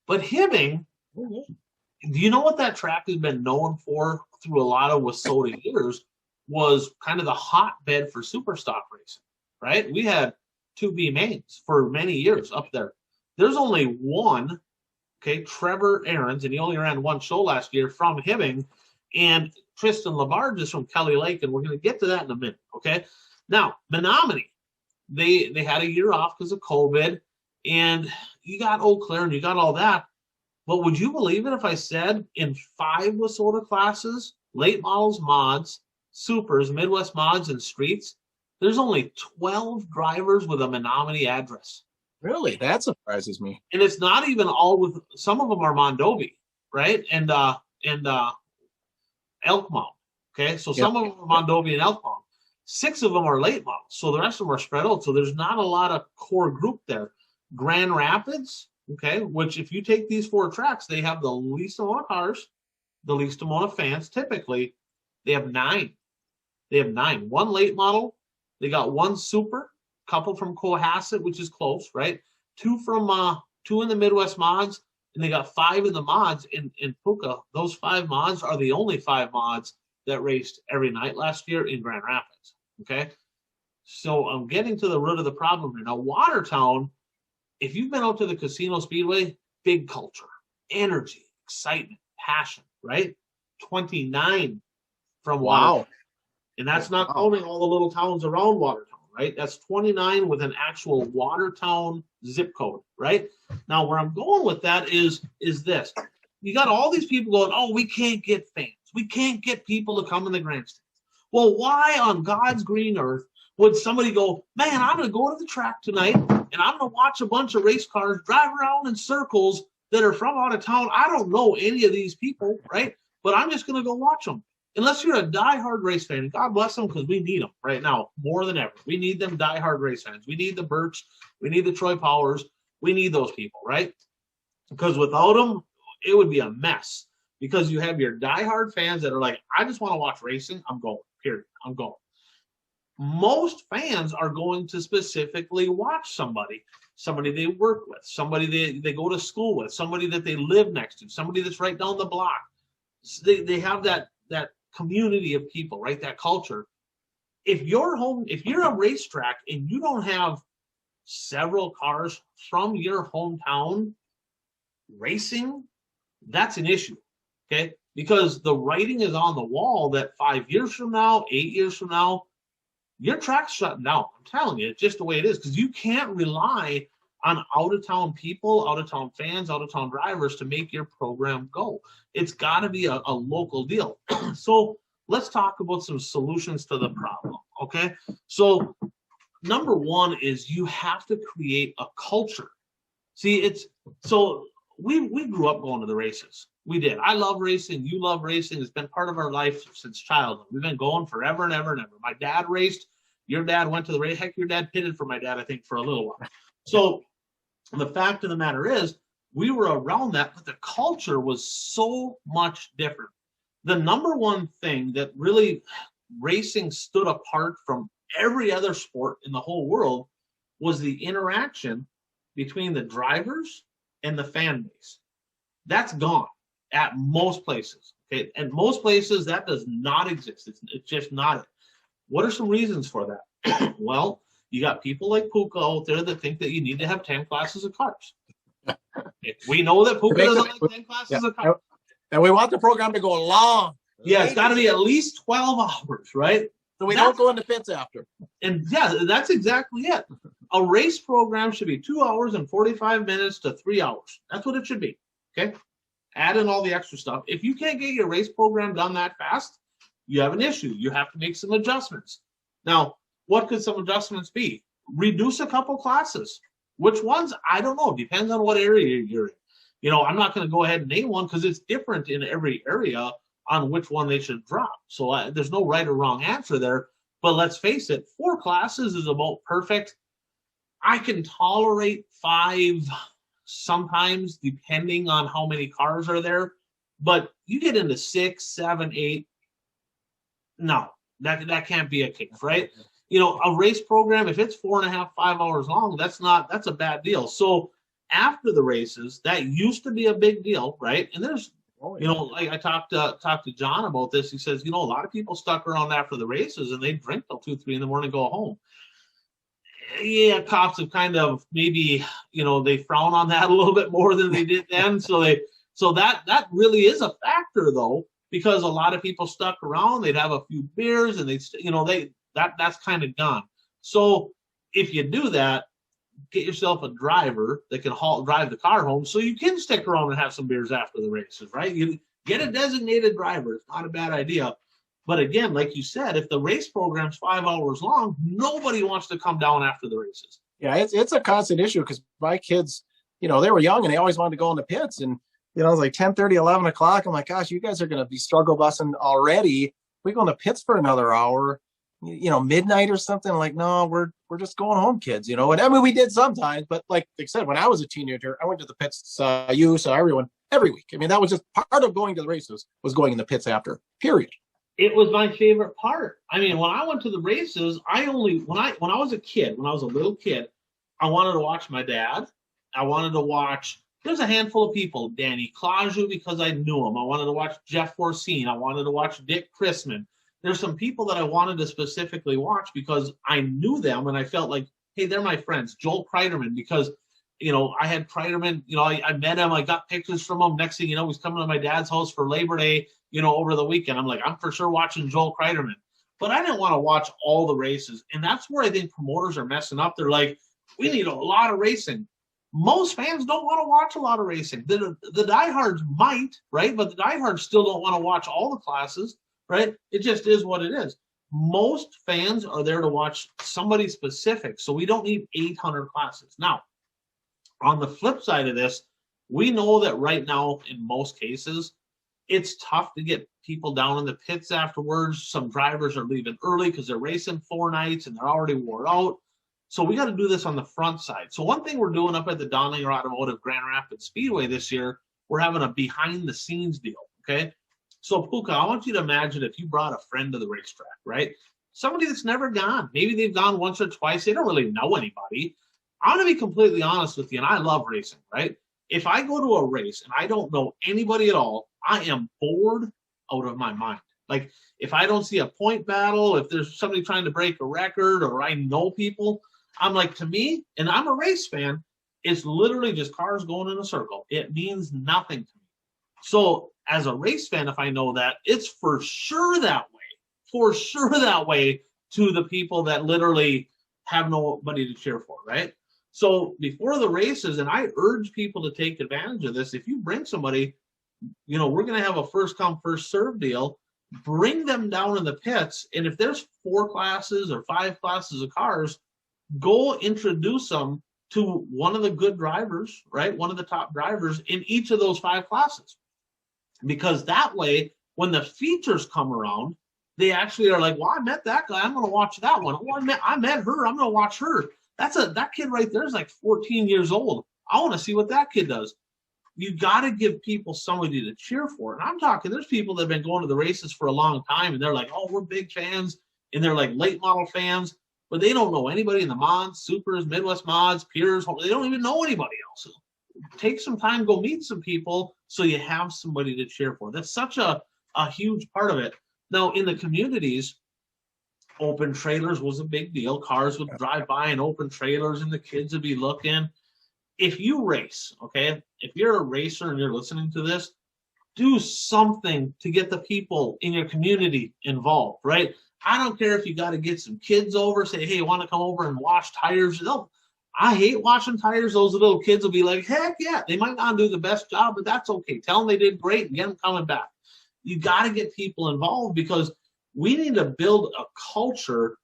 But Hibbing, do you know what that track has been known for through a lot of WISSOTA years? Was kind of the hotbed for super stock racing, right? We had 2B mains for many years up there. There's only one, okay, Trevor Ahrens, and he only ran one show last year from Hibbing, and Tristan Labarge is from Kelly Lake, and we're going to get to that in a minute, okay? Now, Menominee, they had a year off because of COVID, and you got Eau Claire and you got all that, but would you believe it if I said in 5 WISSOTA classes, late models, mods, supers, Midwest mods, and streets, there's only 12 drivers with a Menominee address. Really? That surprises me. And it's not even all with, some of them are Mondovi, right? And Elkmount. Okay, so some of them are Mondovi and Elkmount. 6 of them are late models, so the rest of them are spread out. So there's not a lot of core group there. Grand Rapids, okay, which if you take these 4 tracks, they have the least amount of cars, the least amount of fans. Typically, they have 9. They have 9. 1 late model. They got 1 super, couple from Cohasset, which is close, right? 2 from 2 in the Midwest mods, and they got 5 in the mods in Pooka. Those 5 mods are the only 5 mods that raced every night last year in Grand Rapids. Okay, so I'm getting to the root of the problem here. Now, Watertown, if you've been out to the Casino Speedway, big culture, energy, excitement, passion, right? 29 from Watertown. And that's not counting all the little towns around Watertown, right? That's 29 with an actual Watertown zip code, right? Now, where I'm going with that is this. You got all these people going, oh, we can't get fans. We can't get people to come in the grandstands. Well, why on God's green earth would somebody go, man, I'm going to go to the track tonight, and I'm going to watch a bunch of race cars drive around in circles that are from out of town. I don't know any of these people, right? But I'm just going to go watch them. Unless you're a diehard race fan, God bless them, because we need them right now more than ever. We need them diehard race fans. We need the Birch. We need the Troy Powers. We need those people, right? Because without them, it would be a mess. Because you have your diehard fans that are like, I just want to watch racing. I'm going, period. I'm going. Most fans are going to specifically watch somebody they work with, somebody they go to school with, somebody that they live next to, somebody that's right down the block. They have that community of people, right? That culture. If you're a racetrack and you don't have several cars from your hometown racing, that's an issue, okay? Because the writing is on the wall that 5 years from now, 8 years from now, your track's shutting down. I'm telling you, it's just the way it is, because you can't rely on out-of-town people, out-of-town fans, out-of-town drivers to make your program go. It's got to be a local deal. So let's talk about some solutions to the problem, okay? So number one is you have to create a culture. See, we grew up going to the races. We did. I love racing. You love racing. It's been part of our life since childhood. We've been going forever and ever and ever. My dad raced. Your dad went to the race. Heck, your dad pitted for my dad, I think, for a little while. So the fact of the matter is, we were around that, but the culture was so much different. The number one thing that really racing stood apart from every other sport in the whole world was the interaction between the drivers and the fan base. That's gone at most places. Okay, at most places that does not exist. It's just not it. What are some reasons for that? Well, you got people like Pooka out there that think that you need to have 10 classes of cars. We know that Pooka doesn't like 10 classes of cars. And we want the program to go long. Yeah, it's got to be at least 12 hours, right? So we don't go in the pits after. And yeah, that's exactly it. A race program should be 2 hours and 45 minutes to 3 hours. That's what it should be. Okay. Add in all the extra stuff. If you can't get your race program done that fast, you have an issue. You have to make some adjustments. Now, what could some adjustments be? Reduce a couple classes. Which ones? I don't know. Depends on what area you're in. You know, I'm not going to go ahead and name one because it's different in every area on which one they should drop. So there's no right or wrong answer there. But let's face it, 4 classes is about perfect. I can tolerate 5 sometimes, depending on how many cars are there. But you get into 6, 7, 8. No, that can't be a case, right? You know, a race program, if it's 4.5, 5 hours long, that's a bad deal. So after the races, that used to be a big deal, right? And there's, you know, like I talked to John about this. He says, you know, a lot of people stuck around after the races and they drink till 2, 3 in the morning and go home. Yeah, cops have kind of maybe, you know, they frown on that a little bit more than they did then. So that really is a factor though, because a lot of people stuck around. They'd have a few beers and that's kind of gone. So if you do that, get yourself a driver that can drive the car home so you can stick around and have some beers after the races, right? You get a designated driver. It's not a bad idea. But again, like you said, if the race program's 5 hours long, nobody wants to come down after the races. Yeah, it's a constant issue because my kids, you know, they were young and they always wanted to go in the pits. And, you know, it was like 10:30, 11 o'clock. I'm like, gosh, you guys are going to be struggle busing already. We go in the pits for another hour, you know, midnight or something. Like, no, we're just going home, kids, you know. And I mean, we did sometimes, but like I said, when I was a teenager, I went to the pits, so everyone, every week. I mean, that was just part of going to the races, was going in the pits after, period. It was my favorite part. I mean, when I went to the races, when I was a kid, when I was a little kid, I wanted to watch my dad. I wanted to watch, there's a handful of people, Danny Clauju, because I knew him. I wanted to watch Jeff Forcine. I wanted to watch Dick Chrisman. There's some people that I wanted to specifically watch because I knew them and I felt like, hey, they're my friends. Joel Kreiderman, because, you know, I had Kreiderman, you know, I met him. I got pictures from him. Next thing you know, he's coming to my dad's house for Labor Day, you know, over the weekend. I'm like, I'm for sure watching Joel Kreiderman. But I didn't want to watch all the races. And that's where I think promoters are messing up. They're like, we need a lot of racing. Most fans don't want to watch a lot of racing. The diehards might, right? But the diehards still don't want to watch all the classes, right? It just is what it is. Most fans are there to watch somebody specific. So we don't need 800 classes. Now, on the flip side of this, we know that right now, in most cases, it's tough to get people down in the pits afterwards. Some drivers are leaving early because they're racing 4 nights and they're already wore out. So we got to do this on the front side. So one thing we're doing up at the Donlinger Automotive Grand Rapids Speedway this year, we're having a behind-the-scenes deal, okay? So, Pooka, I want you to imagine if you brought a friend to the racetrack, right? Somebody that's never gone. Maybe they've gone once or twice. They don't really know anybody. I'm going to be completely honest with you, and I love racing, right? If I go to a race and I don't know anybody at all, I am bored out of my mind. Like, if I don't see a point battle, if there's somebody trying to break a record or I know people, I'm like, to me, and I'm a race fan, it's literally just cars going in a circle. It means nothing to me. So as a race fan, if I know that, it's for sure that way to the people that literally have nobody to cheer for, right? So before the races, and I urge people to take advantage of this, if you bring somebody, you know, we're going to have a first come, first serve deal, bring them down in the pits. And if there's 4 classes or 5 classes of cars, go introduce them to one of the good drivers, right? One of the top drivers in each of those 5 classes. Because that way, when the features come around, they actually are like, well, I met that guy. I'm going to watch that one. Oh, I met her. I'm going to watch her. That kid right there is like 14 years old. I want to see what that kid does. You got to give people somebody to cheer for. And I'm talking, there's people that have been going to the races for a long time, and they're like, oh, we're big fans, and they're like late model fans, but they don't know anybody in the mods, supers, Midwest mods, peers. They don't even know anybody else. Take some time, go meet some people so you have somebody to cheer for. That's such a huge part of it. Now, in the communities, open trailers was a big deal. Cars would drive by in open trailers and the kids would be looking. If you race, okay, if you're a racer and you're listening to this, do something to get the people in your community involved, right? I don't care if you got to get some kids over, say, hey, you want to come over and wash tires? No, I hate washing tires. Those little kids will be like, heck yeah. They might not do the best job, but that's okay. Tell them they did great and get them coming back. You got to get people involved because we need to build a culture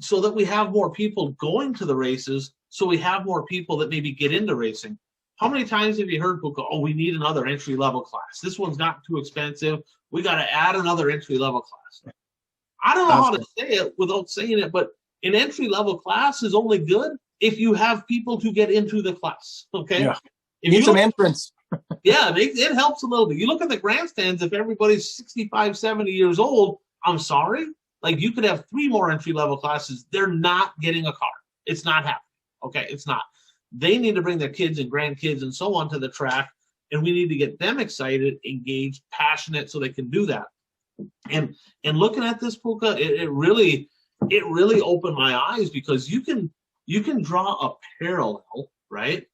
so that we have more people going to the races, so we have more people that maybe get into racing. How many times have you heard people go, oh, we need another entry-level class. This one's not too expensive. We got to add another entry-level class. I don't know how to say it without saying it, but an entry-level class is only good if you have people to get into the class, okay? Yeah. If you need some entrance. Yeah, it helps a little bit. You look at the grandstands, if everybody's 65, 70 years old, I'm sorry, like you could have 3 more entry-level classes. They're not getting a car. It's not happening, okay? It's not. They need to bring their kids and grandkids and so on to the track, and we need to get them excited, engaged, passionate, so they can do that. And looking at this, Pooka, it really opened my eyes, because you can draw a parallel, right,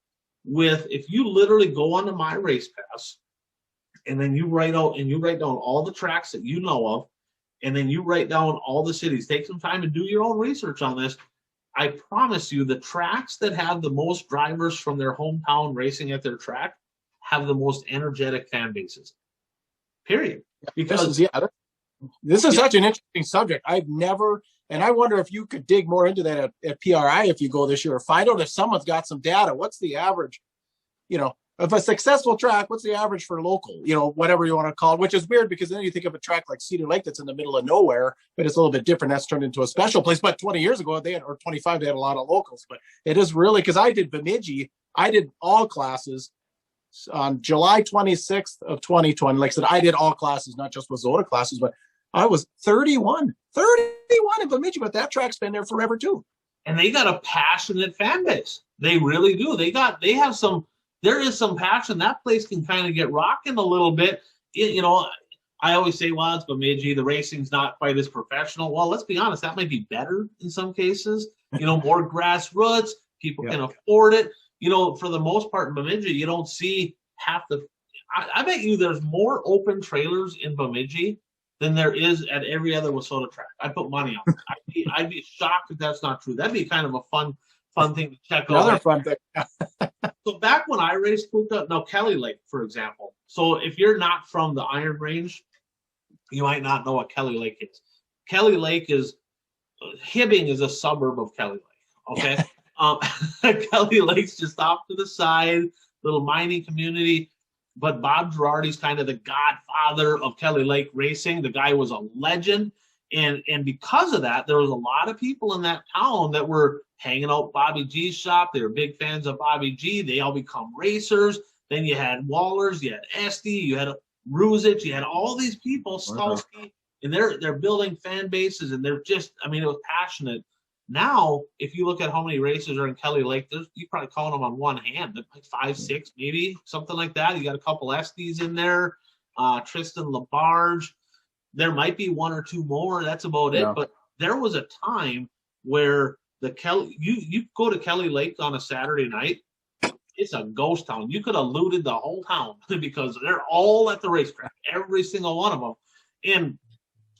with if you literally go onto My Race Pass, and then you write down all the tracks that you know of, and then you write down all the cities. Take some time and do your own research on this. I promise you, the tracks that have the most drivers from their hometown racing at their track have the most energetic fan bases. Period. Because this is such an interesting subject. I've never, and I wonder if you could dig more into that at PRI if you go this year, or find out if someone's got some data. What's the average, of a successful track? What's the average for local, whatever you want to call it, which is weird, because then you think of a track like Cedar Lake that's in the middle of nowhere, but it's a little bit different. That's turned into a special place. But 20 years ago, or 25, they had a lot of locals. But it is really, because I did Bemidji, I did all classes on July 26th of 2020. Like I said, I did all classes, not just Wazota classes, but I was 31 in Bemidji, but that track's been there forever too. And they got a passionate fan base. They really do. There is some passion. That place can kind of get rocking a little bit. I always say, well, it's Bemidji. The racing's not quite as professional. Well, let's be honest. That might be better in some cases. More grassroots. People can afford it. For the most part in Bemidji, you don't see half the. I bet you there's more open trailers in Bemidji than there is at every other Wazota track. I put money on it. I'd be shocked if that's not true. That'd be kind of a fun thing to check out. Another fun thing. So back when I raced Pooka, Kelly Lake, for example. So if you're not from the Iron Range, you might not know what Kelly Lake is. Kelly Lake is, Hibbing is a suburb of Kelly Lake, okay? Kelly Lake's just off to the side, little mining community. But Bob Girardi's kind of the godfather of Kelly Lake racing. The guy was a legend. And because of that, there was a lot of people in that town that were hanging out Bobby G's shop. They were big fans of Bobby G. They all become racers. Then you had Wallers, you had Esty, you had Ruzich, you had all these people, Skalski, and they're building fan bases, and they're just, it was passionate. Now, if you look at how many races are in Kelly Lake, you probably count them on one hand, like 5, 6, maybe, something like that. You got a couple Estes in there, Tristan LaBarge. There might be 1 or 2 more. That's about it. But there was a time where you go to Kelly Lake on a Saturday night, it's a ghost town. You could have looted the whole town because they're all at the racetrack, every single one of them. And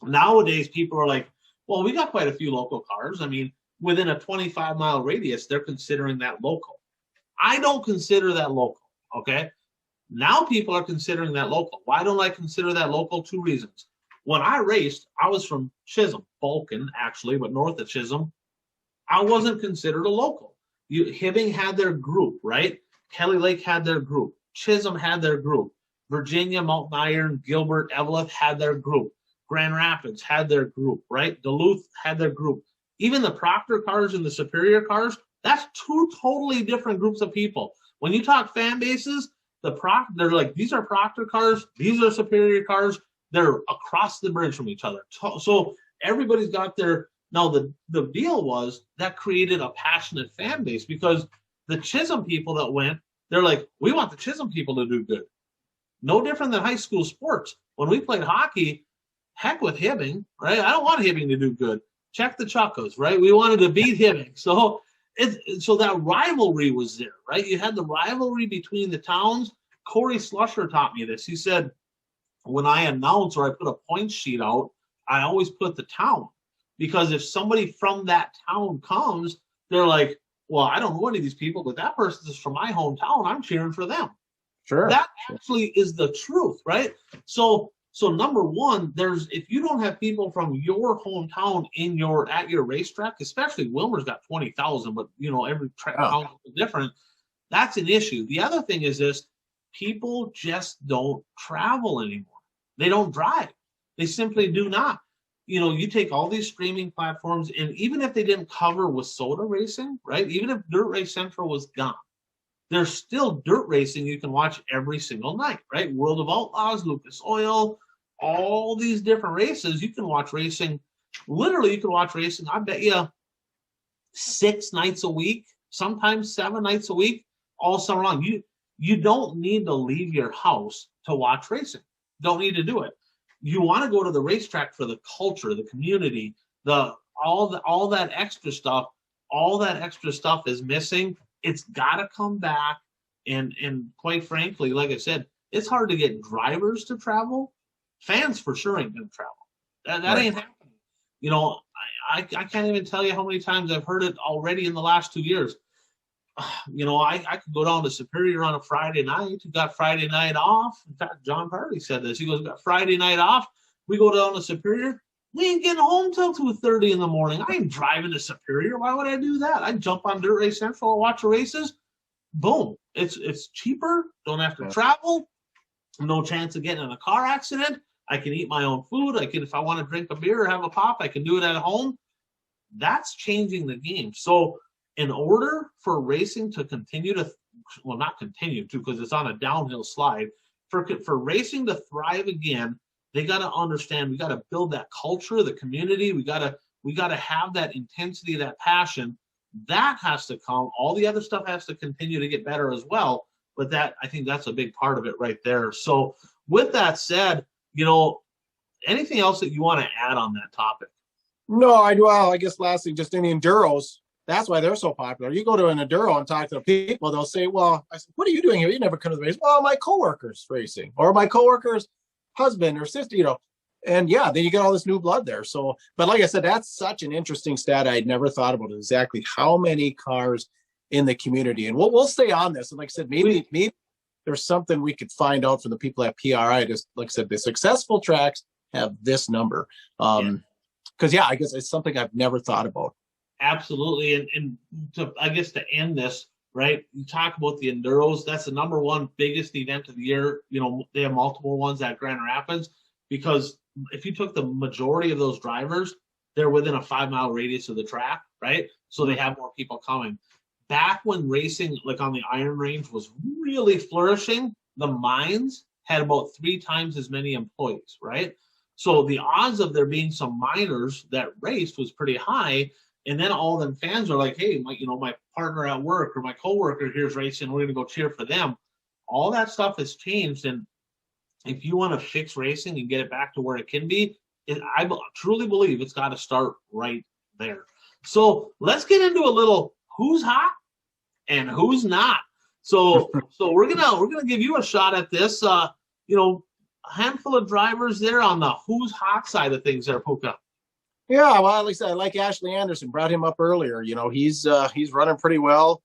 nowadays, people are like, well, we got quite a few local cars. Within a 25-mile radius, they're considering that local. I don't consider that local, okay? Now people are considering that local. Why don't I consider that local? 2 reasons. When I raced, I was from Chisholm, Vulcan, actually, but north of Chisholm. I wasn't considered a local. Hibbing had their group, right? Kelly Lake had their group. Chisholm had their group. Virginia, Mountain Iron, Gilbert, Eveleth had their group. Grand Rapids had their group, right? Duluth had their group. Even the Proctor cars and the Superior cars, that's 2 totally different groups of people. When you talk fan bases, they're like, these are Proctor cars, these are Superior cars. They're across the bridge from each other. So everybody's got their. Now, the deal was that created a passionate fan base, because the Chisholm people that went, they're like, we want the Chisholm people to do good. No different than high school sports. When we played hockey, heck with Hibbing, right? I don't want Hibbing to do good. Check the Chuckos, right? We wanted to beat Hibbing. So that rivalry was there, right? You had the rivalry between the towns. Corey Slusher taught me this. He said, when I announce or I put a point sheet out, I always put the town, because if somebody from that town comes, they're like, well, I don't know any of these people, but that person is from my hometown. I'm cheering for them. Sure. That actually is the truth, right? So number one, if you don't have people from your hometown at your racetrack, especially Wilmer's got 20,000, but every town is different. That's an issue. The other thing is this: people just don't travel anymore. They don't drive. They simply do not. You take all these streaming platforms, and even if they didn't cover WISSOTA racing, right? Even if Dirt Race Central was gone, there's still dirt racing you can watch every single night, right? World of Outlaws, Lucas Oil, all these different races. You can watch racing. Literally, you can watch racing, I bet you, 6 nights a week, sometimes 7 nights a week, all summer long. You don't need to leave your house to watch racing. Don't need to do it. You want to go to the racetrack for the culture, the community, all that extra stuff. All that extra stuff is missing. It's got to come back. And quite frankly, like I said, it's hard to get drivers to travel. Fans for sure ain't going to travel. That Right. ain't happening. I can't even tell you how many times I've heard it already in the last 2 years. I could go down to Superior on a Friday night. We got Friday night off. In fact, John Party said this. He goes, we got Friday night off. We go down to Superior. We ain't getting home till 2:30 in the morning. I ain't driving to Superior. Why would I do that? I jump on Dirt Race Central and watch the races. Boom. It's cheaper. Don't have to travel. No chance of getting in a car accident. I can eat my own food. If I want to drink a beer or have a pop, I can do it at home. That's changing the game. So in order for racing to continue to, well, not continue to, because it's on a downhill slide, for racing to thrive again, they got to understand, we got to build that culture, the community. We got to have that intensity, that passion. That has to come. All the other stuff has to continue to get better as well. But I think that's a big part of it right there. So with that said, anything else that you want to add on that topic? No, I guess lastly, just in the enduros, that's why they're so popular. You go to an enduro and talk to the people, they'll say, well, I said, what are you doing here? You never come to the race. Well, my coworker's racing, or my coworker's husband or sister, and yeah, then you get all this new blood there. So, but like I said, that's such an interesting stat. I'd never thought about exactly how many cars in the community. And we'll stay on this. And like I said, maybe there's something we could find out from the people at PRI. Just like I said, the successful tracks have this number. Because I guess it's something I've never thought about. Absolutely. And I guess to end this, right, you talk about the enduros. That's the number one biggest event of the year. They have multiple ones at Grand Rapids, because if you took the majority of those drivers, they're within a 5-mile radius of the track, right? So they have more people coming. Back when racing, like on the Iron Range, was really flourishing, the mines had about 3 times as many employees, right? So the odds of there being some minors that raced was pretty high. And then all them fans are like, hey, my partner at work or my coworker here's racing, we're going to go cheer for them. All that stuff has changed. And if you want to fix racing and get it back to where it can be, I truly believe it's got to start right there. So let's get into a little who's hot and who's not. So we're gonna give you a shot at this. A handful of drivers there on the who's hot side of things there, Pooka. Yeah, well, at least I like Ashley Anderson. Brought him up earlier. He's running pretty well.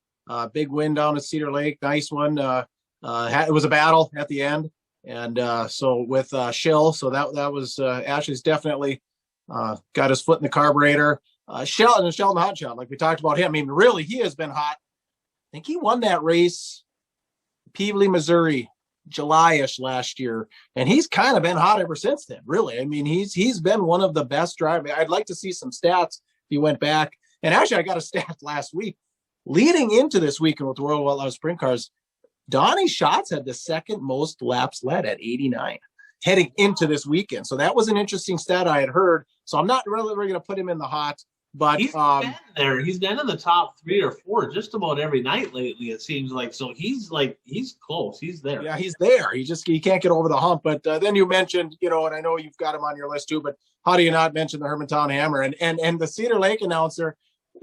Big win down at Cedar Lake, nice one. It was a battle at the end, and so with Schill, so that was Ashley's definitely got his foot in the carburetor. Sheldon Hotshot, like we talked about him. I mean, really, he has been hot. I think he won that race, Peevely, Missouri, July-ish last year, and he's kind of been hot ever since then. Really, I mean, he's been one of the best drivers. I'd like to see some stats if he went back. And actually, I got a stat last week leading into this weekend with the World Outlaw Sprint Cars. Donnie Schatz had the second most laps led at 89 heading into this weekend. So that was an interesting stat I had heard. So I'm not really going to put him in the hot. But he's been there. He's been in the top 3 or 4 just about every night lately, it seems like. So he's close. He's there. Yeah, he's there. He can't get over the hump. But then you mentioned, and I know you've got him on your list too, but how do you not mention the Hermantown Hammer and the Cedar Lake announcer?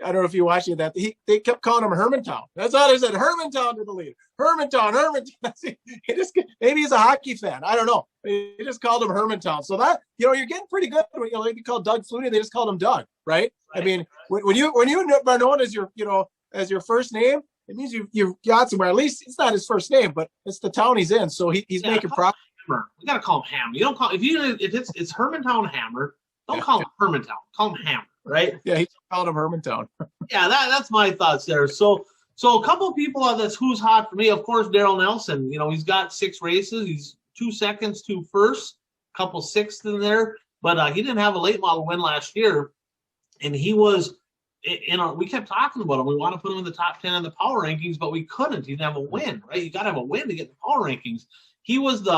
I don't know if you watched it, that they kept calling him Hermantown. That's all they said. Hermantown to the lead. Hermantown. Maybe he's a hockey fan. I don't know. They just called him Hermantown. So that, you're getting pretty good. Like you call Doug Flutie, they just called him Doug, right? I mean, when you are known as your as your first name, it means you've got somewhere. At least it's not his first name, but it's the town he's in. So he's making progress. We gotta call him Hammer. You don't call if it's Hermantown Hammer. Don't call him Hermantown. Call him Hammer, right? Yeah, he called him Hermantown. Yeah, that's my thoughts there. So a couple of people on this who's hot for me. Of course, Daryl Nelson. He's got 6 races. He's 2 seconds, 2 firsts, a couple sixths in there. But he didn't have a late model win last year, and he was. We kept talking about him. We want to put him in the top 10 in the power rankings, but we couldn't. He didn't have a win, right? You got to have a win to get the power rankings. He was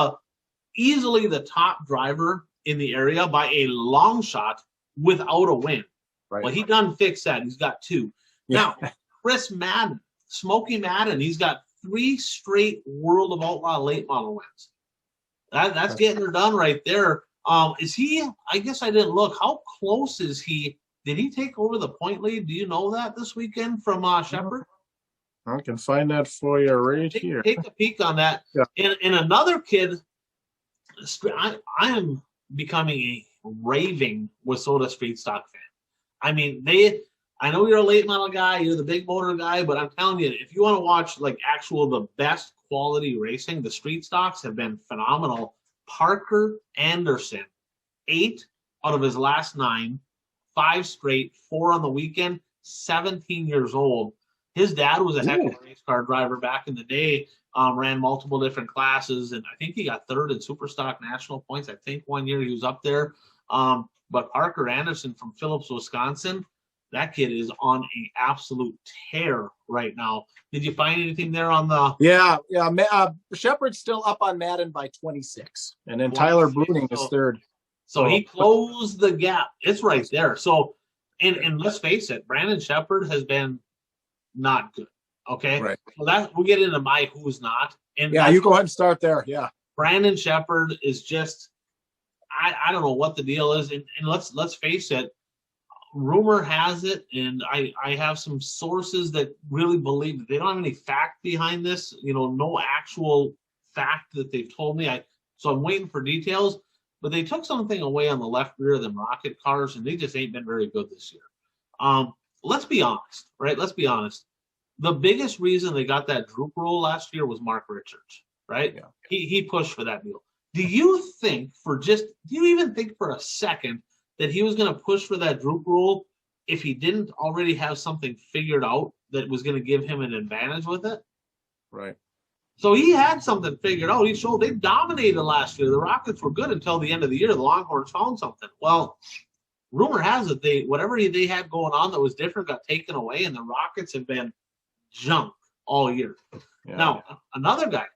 easily the top driver in the area by a long shot without a win. Right. Well, he done fixed that. He's got 2. Yeah. Now, Chris Madden, Smokey Madden, he's got 3 straight World of Outlaw late model wins. That's getting her done right there. Is he? I guess I didn't look. How close is he? Did he take over the point lead? Do you know that this weekend from Shepherd? I can find that for you right here. Take a peek on that. Yeah. And another kid, I am becoming a raving Wissota Street Stock fan. I mean, I know you're a late model guy, you're the big motor guy, but I'm telling you, if you want to watch like the best quality racing, the street stocks have been phenomenal. Parker Anderson, 8 out of his last 9, 5 straight, 4 on the weekend, 17 years old. His dad was a heck of a race car driver back in the day, ran multiple different classes, and I think he got 3rd in Superstock National points. I think one year he was up there. But Parker Anderson from Phillips, Wisconsin, that kid is on an absolute tear right now. Did you find anything there on the? Yeah. Shepard's still up on Madden by 26, and then Tyler Bruning is 3rd. So he closed the gap. It's right there. So, and let's face it, Brandon Shepard has been not good. Okay, right. So we'll get into my who's not. And you go ahead and start there. Yeah, Brandon Shepard is just. I don't know what the deal is, and let's face it. Rumor has it, and I have some sources that really believe that they don't have any fact behind this. No actual fact that they've told me. So I'm waiting for details. But they took something away on the left rear of them rocket cars, and they just ain't been very good this year. Let's be honest, right? Let's be honest. The biggest reason they got that droop rule last year was Mark Richards, right? Yeah. He pushed for that deal. Do you even think for a second that he was going to push for that droop rule if he didn't already have something figured out that was going to give him an advantage with it? Right. So he had something figured out. He showed they dominated last year. The Rockets were good until the end of the year. The Longhorns found something. Well, rumor has it whatever they had going on that was different got taken away, and the Rockets have been junk all year. Yeah. Now, another guy,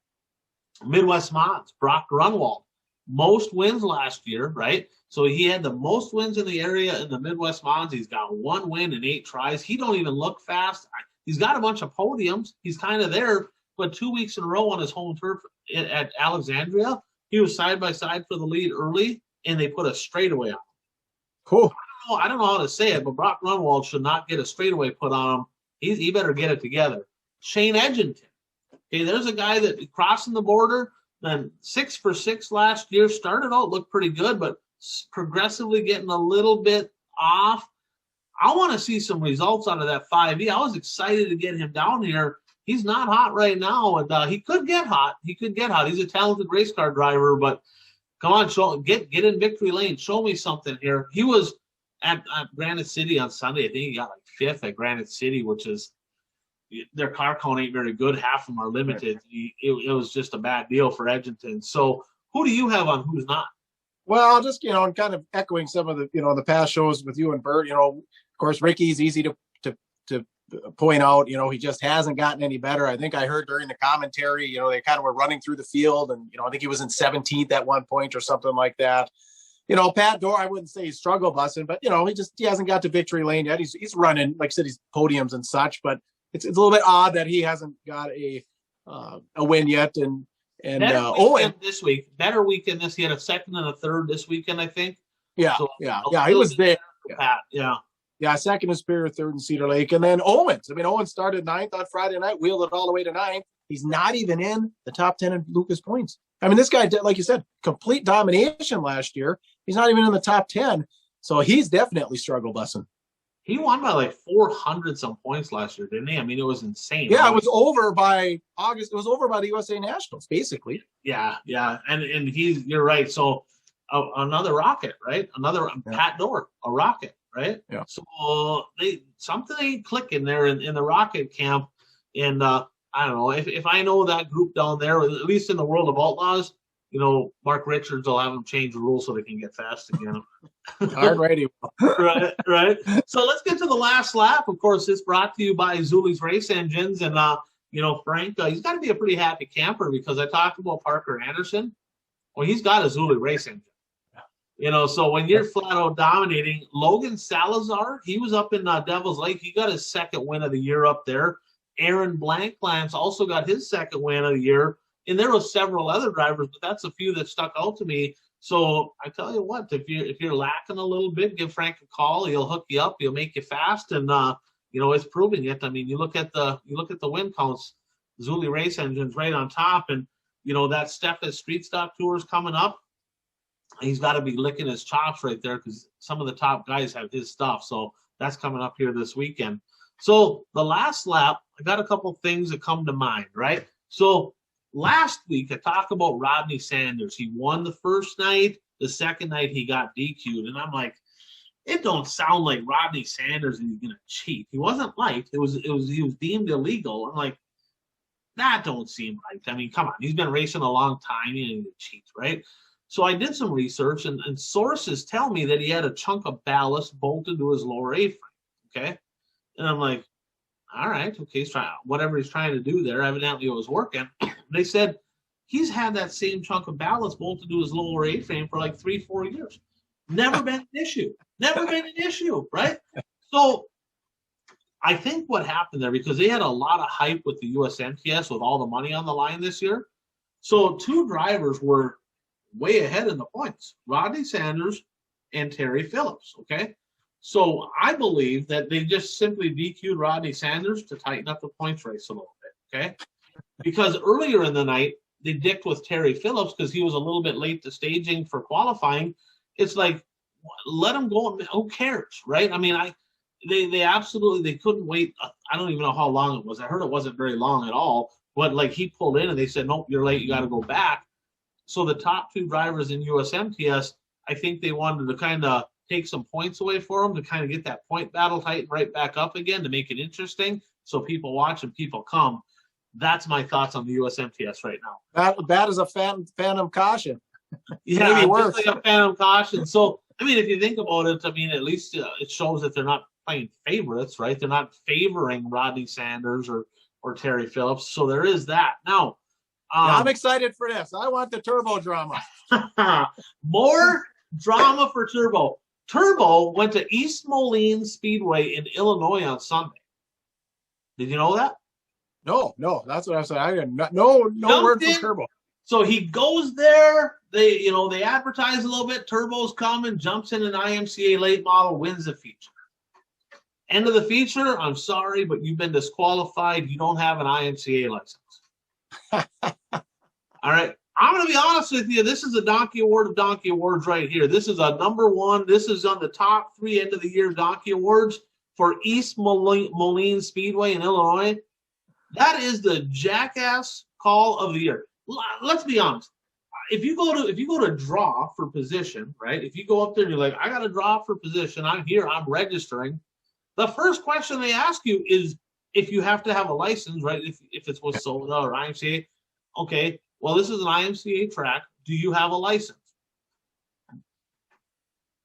Midwest Mods, Brock Grunwald, most wins last year, right? So he had the most wins in the area in the Midwest Mods. He's got 1 win in 8 tries. He don't even look fast. He's got a bunch of podiums. He's kind of there. But 2 weeks in a row on his home turf at Alexandria, he was side by side for the lead early, and they put a straightaway on him. Cool. I don't know how to say it, but Brock Grunwald should not get a straightaway put on him. He better get it together. Shane Edgington. Okay, there's a guy that crossing the border, then 6 for 6 last year. Started out, looked pretty good, but progressively getting a little bit off. I want to see some results out of that 5E. I was excited to get him down here. He's not hot right now, and he could get hot. He's a talented race car driver, but come on, get in victory lane. Show me something here. He was at Granite City on Sunday. I think he got like 5th at Granite City, which is their car count ain't very good. Half of them are limited. It was just a bad deal for Edgington. So who do you have on who's not? Well, just kind of echoing some of the the past shows with you and Bert. Of course, Ricky's easy to point out. He just hasn't gotten any better. I think I heard during the commentary, they kind of were running through the field, and I think he was in 17th at one point or something like that. Pat Dorr, I wouldn't say he's struggle busing, but he hasn't got to victory lane yet. He's running, like I said, he's podiums and such, but it's a little bit odd that he hasn't got a win yet. And Owen this week, better weekend this. He had a 2nd and a 3rd this weekend, I think. Yeah, so, he was there. Pat, yeah. Yeah, second in Superior, third in Cedar Lake. And then Owens. I mean, Owens started ninth on Friday night, wheeled it all the way to ninth. He's not even in the top 10 in Lucas points. I mean, this guy, like you said, complete domination last year. He's not even in the top 10. So he's definitely struggle busing. He won by like 400 some points last year, didn't he? I mean, it was insane. Yeah, it was over by August. It was over by the USA Nationals, basically. Yeah. And you're right. So another rocket, right? Another Pat Dorr, a rocket, right? Yeah. So something ain't clicking there in the rocket camp. And I don't know if I know that group down there, at least in the World of Outlaws, you know, Mark Richards will have them change the rules so they can get fast again. Alrighty. right. So let's get to the last lap. Of course, it's brought to you by Zuli's Race Engines. And, Frank, he's got to be a pretty happy camper because I talked about Parker Anderson. Well, he's got a Zuli Race Engine. So when you're flat out dominating, Logan Salazar, he was up in Devil's Lake. He got his second win of the year up there. Aaron Blanklands also got his second win of the year. And there were several other drivers, but that's a few that stuck out to me. So I tell you what, if you're lacking a little bit, give Frank a call. He'll hook you up. He'll make you fast, and it's proving it. I mean, you look at the win counts. Zuli Race Engines right on top, and that Steffes Street Stock Tour is coming up. He's got to be licking his chops right there because some of the top guys have his stuff. So that's coming up here this weekend. So the last lap, I got a couple things that come to mind, right? So last week, I talked about Rodney Sanders. He won the first night. The second night, he got DQ'd. And I'm like, it don't sound like Rodney Sanders is going to cheat. He wasn't light. He was deemed illegal. I'm like, that don't seem right. I mean, come on. He's been racing a long time. He didn't cheat, right? So I did some research, and sources tell me that he had a chunk of ballast bolted to his lower A-frame, okay? And I'm like, all right, okay, whatever he's trying to do there, evidently it was working. They said he's had that same chunk of ballast bolted to his lower A-frame for like 3-4 years. Never been an issue. Never been an issue, right? So I think what happened there, because they had a lot of hype with the USMTS with all the money on the line this year. So two drivers were way ahead in the points, Rodney Sanders and Terry Phillips, okay? So I believe that they just simply DQ'd Rodney Sanders to tighten up the points race a little bit, okay? Because earlier in the night, they dicked with Terry Phillips because he was a little bit late to staging for qualifying. It's like, let him go. Who cares, right? I mean, they absolutely, they couldn't wait. I don't even know how long it was. I heard it wasn't very long at all. But, like, he pulled in and they said, nope, you're late. You got to go back. So the top two drivers in USMTS, I think they wanted to kind of take some points away for them to kind of get that point battle tightened right back up again to make it interesting so people watch and people come. That's my thoughts on the USMTS right now. That is a phantom caution. Yeah, maybe worse. Just like a phantom caution. So, I mean, if you think about it, I mean, at least it shows that they're not playing favorites, right? They're not favoring Rodney Sanders or Terry Phillips. So there is that. Now, I'm excited for this. I want the turbo drama. More drama for Turbo. Turbo went to East Moline Speedway in Illinois on Sunday. Did you know that? No, that's what I said. I didn't. No word from Turbo. So he goes there. They advertise a little bit. Turbo's coming, jumps in an IMCA late model, wins the feature. End of the feature. I'm sorry, but you've been disqualified. You don't have an IMCA license. All right. I'm going to be honest with you. This is a Donkey Award of Donkey Awards right here. This is a number one. This is on the top 3 end of the year Donkey Awards for East Moline Speedway in Illinois. That is the jackass call of the year. Let's be honest. If you go to draw for position, right? If you go up there and you're like, I got to draw for position. I'm here. I'm registering. The first question they ask you is if you have to have a license, right? If it's with SOTA or IMCA. Okay, well, this is an IMCA track. Do you have a license?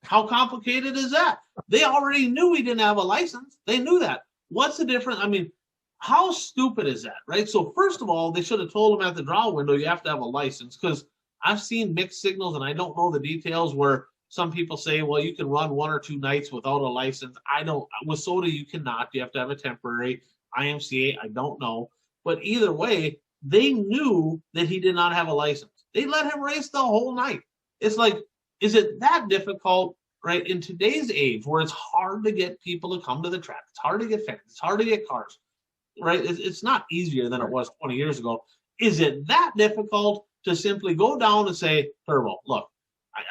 How complicated is that? They already knew he didn't have a license. They knew that. What's the difference? I mean, how stupid is that, right? So first of all, they should have told him at the draw window you have to have a license, because I've seen mixed signals, and I don't know the details where some people say, well, you can run 1 or 2 nights without a license. I don't. With SOTA, you cannot. You have to have a temporary. IMCA, I don't know. But either way, they knew that he did not have a license. They let him race the whole night. It's like, is it that difficult, right? In today's age where it's hard to get people to come to the track, it's hard to get fans, it's hard to get cars, right? It's not easier than it was 20 years ago. Is it that difficult to simply go down and say, Turbo, look,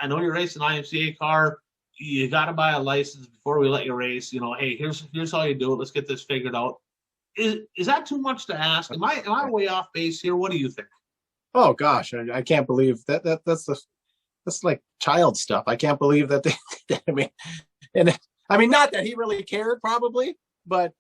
I know you're racing an IMCA car. You got to buy a license before we let you race. You know, hey, here's how you do it. Let's get this figured out. Is that too much to ask? Am I way off base here? What do you think? Oh gosh, I can't believe that's like child stuff. I can't believe that they. I mean, not that he really cared, probably, but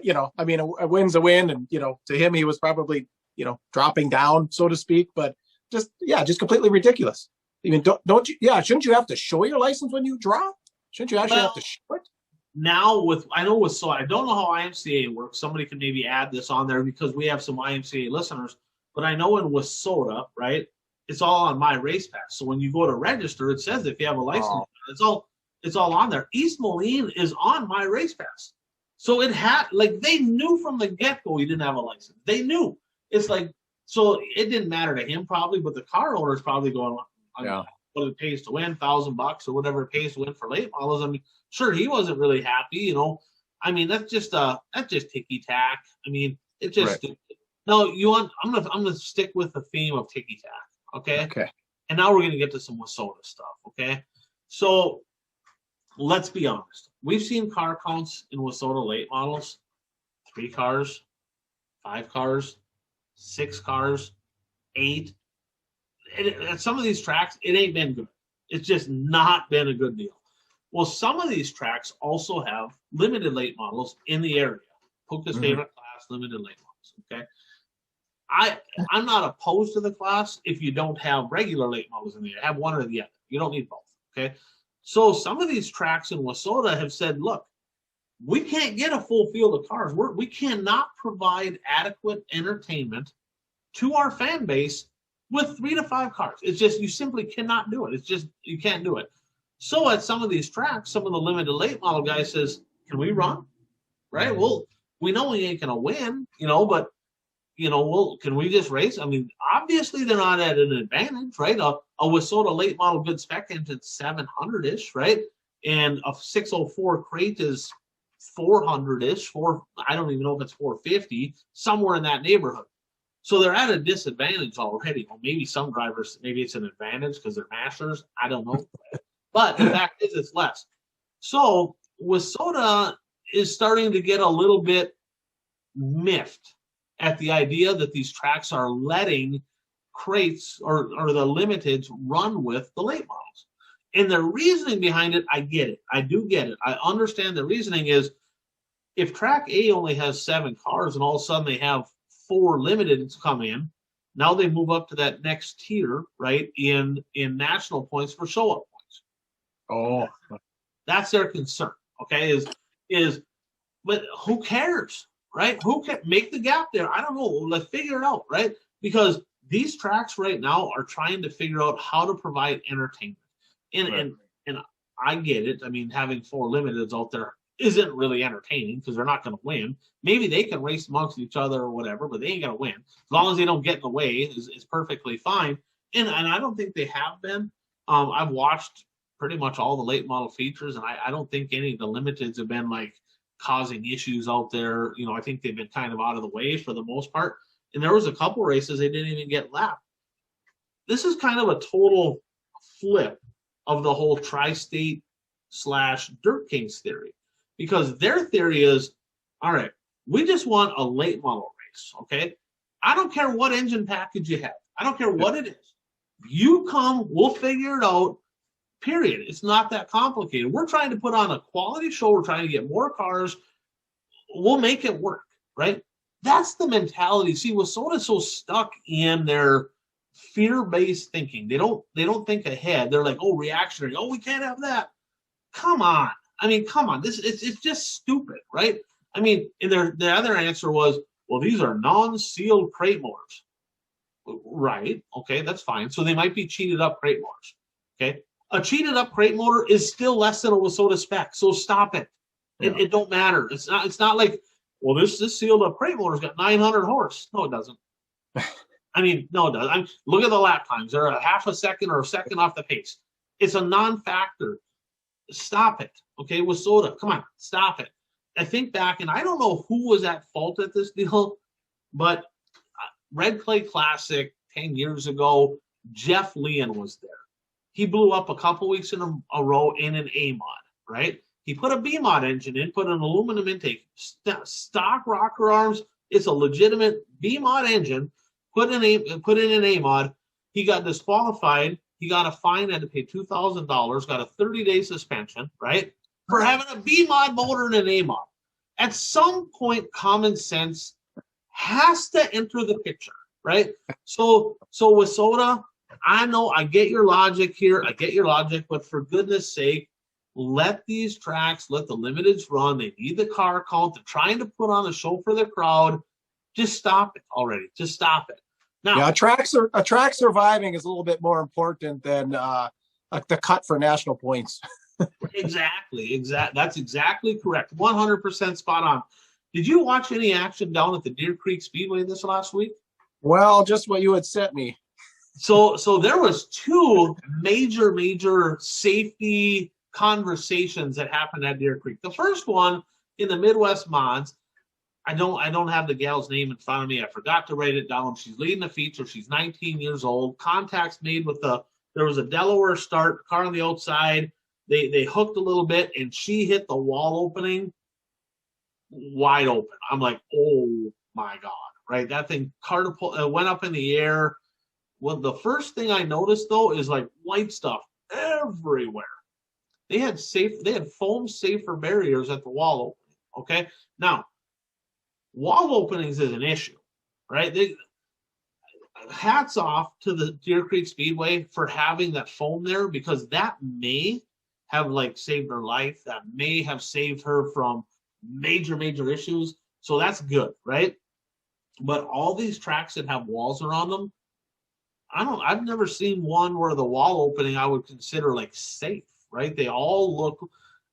you know, I mean, a win's a win, and you know, to him, he was probably, you know, dropping down, so to speak. But just completely ridiculous. I mean, don't you? Yeah, shouldn't you have to show your license when you draw? Shouldn't you actually have to show it? Now I don't know how IMCA works. Somebody can maybe add this on there because we have some IMCA listeners. But I know in Wissota, right, it's all on my race pass. So when you go to register, it says if you have a license, it's all on there. East Moline is on my race pass. So it had, like, they knew from the get-go he didn't have a license. They knew. It's like, so it didn't matter to him probably, but the car owner is probably going, what it pays to win, $1,000 or whatever it pays to win for late models. I mean, sure, he wasn't really happy, you know. I mean, that's just ticky tack. I mean, it's just stupid. No, I'm gonna stick with the theme of ticky tack, okay? Okay. And now we're gonna get to some Wissota stuff, okay? So let's be honest. We've seen car counts in Wissota late models: 3 cars, 5 cars, 6 cars, 8. At some of these tracks, it ain't been good. It's just not been a good deal. Well, some of these tracks also have limited late models in the area. Pooka's favorite class, limited late models, okay? I'm not opposed to the class if you don't have regular late models in there. Have one or the other. You don't need both, okay? So some of these tracks in Wissota have said, look, we can't get a full field of cars. We cannot provide adequate entertainment to our fan base with 3 to 5 cars. It's just, you simply cannot do it. It's just, you can't do it. So at some of these tracks, some of the limited late model guys says, can we run? Right? Well, we know we ain't going to win, you know, but, you know, well, can we just race? I mean, obviously they're not at an advantage, right? A Wissota late model good spec engine's 700-ish, right? And a 604 crate is 400-ish, I don't even know if it's 450, somewhere in that neighborhood. So they're at a disadvantage already. Well, maybe some drivers, maybe it's an advantage because they're masters. I don't know. But the fact is, it's less. So Wissota is starting to get a little bit miffed at the idea that these tracks are letting crates or the limiteds run with the late models. And the reasoning behind it, I get it. I do get it. I understand the reasoning is if track A only has 7 cars and all of a sudden they have 4 limiteds come in, now they move up to that next tier, right, in national points for show-up points. Oh. That's their concern, okay, but who cares, right? Who can make the gap there? I don't know. Let's figure it out, right? Because these tracks right now are trying to figure out how to provide entertainment. And I get it. I mean, having 4 limiteds out there isn't really entertaining because they're not going to win. Maybe they can race amongst each other or whatever, but they ain't going to win. As long as they don't get in the way is perfectly fine. And I don't think they have been. I've watched pretty much all the late model features, and I don't think any of the limiteds have been like causing issues out there. You know, I think they've been kind of out of the way for the most part. And there was a couple races they didn't even get lapped. This is kind of a total flip of the whole tri-state / Dirt Kings theory. Because their theory is, all right, we just want a late model race, okay? I don't care what engine package you have. I don't care what it is. You come, we'll figure it out, period. It's not that complicated. We're trying to put on a quality show. We're trying to get more cars. We'll make it work, right? That's the mentality. See, Wissota's so stuck in their fear-based thinking. They don't think ahead. They're like, oh, reactionary. Oh, we can't have that. Come on. I mean, come on. It's just stupid, right? I mean, and the other answer was, well, these are non-sealed crate motors. Right. Okay, that's fine. So they might be cheated up crate motors. Okay. A cheated up crate motor is still less than a Wissota spec. So stop it. Yeah. It don't matter. It's not like, well, this sealed up crate motor's got 900 horse. No, it doesn't. I mean, no, it doesn't. Look at the lap times. They're a half a second or a second off the pace. It's a non-factor. Stop it. Okay, with soda. Come on, stop it. I think back, and I don't know who was at fault at this deal, but Red Clay Classic 10 years ago, Jeff Leon was there. He blew up a couple weeks in a row in an A mod, right? He put a B mod engine in, put an aluminum intake, stock rocker arms. It's a legitimate B mod engine. Put in an A mod. He got disqualified. He got a fine, had to pay $2,000, got a 30-day suspension, right? For having a B mod motor and an A mod. At some point, common sense has to enter the picture, right? So with soda, I know I get your logic here. I get your logic, but for goodness sake, let these tracks, let the limiteds run. They need the car count. They're trying to put on a show for the crowd. Just stop it already. Just stop it. Now, yeah, a track surviving is a little bit more important than the cut for national points. Exactly. That's exactly correct. 100% spot on. Did you watch any action down at the Deer Creek Speedway this last week? Well, just what you had sent me. So there was two major safety conversations that happened at Deer Creek. The first one in the Midwest Mods, I don't have the gal's name in front of me. I forgot to write it down. She's leading the feature. She's 19 years old. Contacts made with there was a Delaware start, car on the outside. They hooked a little bit, and she hit the wall opening wide open. I'm like, oh my God, right? That thing went up in the air. Well, the first thing I noticed though is like white stuff everywhere. They had foam safer barriers at the wall opening. Okay, now wall openings is an issue, right? Hats off to the Deer Creek Speedway for having that foam there, because that may have like saved her life. That may have saved her from major issues. So that's good, right? But all these tracks that have walls around them, I've never seen one where the wall opening I would consider like safe, right? They all look,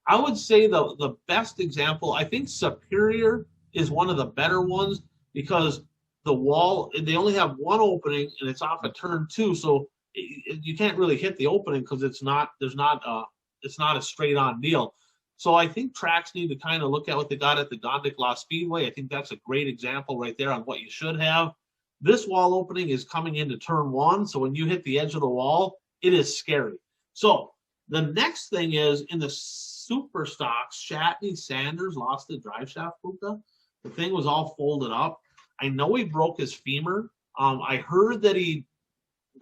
I would say the best example, I think Superior is one of the better ones, because the wall, they only have one opening and it's off a turn 2, so you can't really hit the opening because it's not a straight on deal. So I think tracks need to kind of look at what they got at the Gondik Speedway. I think that's a great example right there on what you should have. This wall opening is coming into turn 1, so when you hit the edge of the wall, it is scary. So the next thing is in the super stocks, Shatney Sanders lost the drive shaft, Pooka. The thing was all folded up. I know he broke his femur. I heard he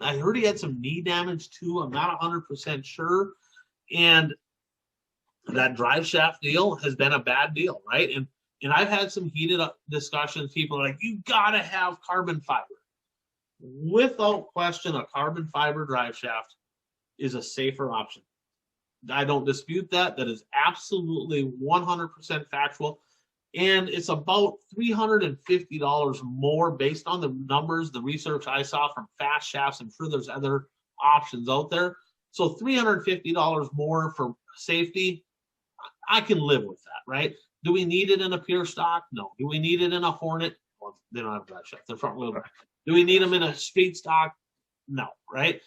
had some knee damage too. I'm not 100% sure. And that drive shaft deal has been a bad deal, right? And I've had some heated discussions. People are like, you gotta have carbon fiber. Without question, a carbon fiber drive shaft is a safer option. I don't dispute that. That is absolutely 100% factual. And it's about $350 more based on the numbers, the research I saw from Fast Shafts. I'm sure there's other options out there. So $350 more for safety, I can live with that, right? Do we need it in a pure stock? No. Do we need it in a Hornet? Well, they don't have drive shaft. They're front wheel drive. Do we need them in a street stock? No, right?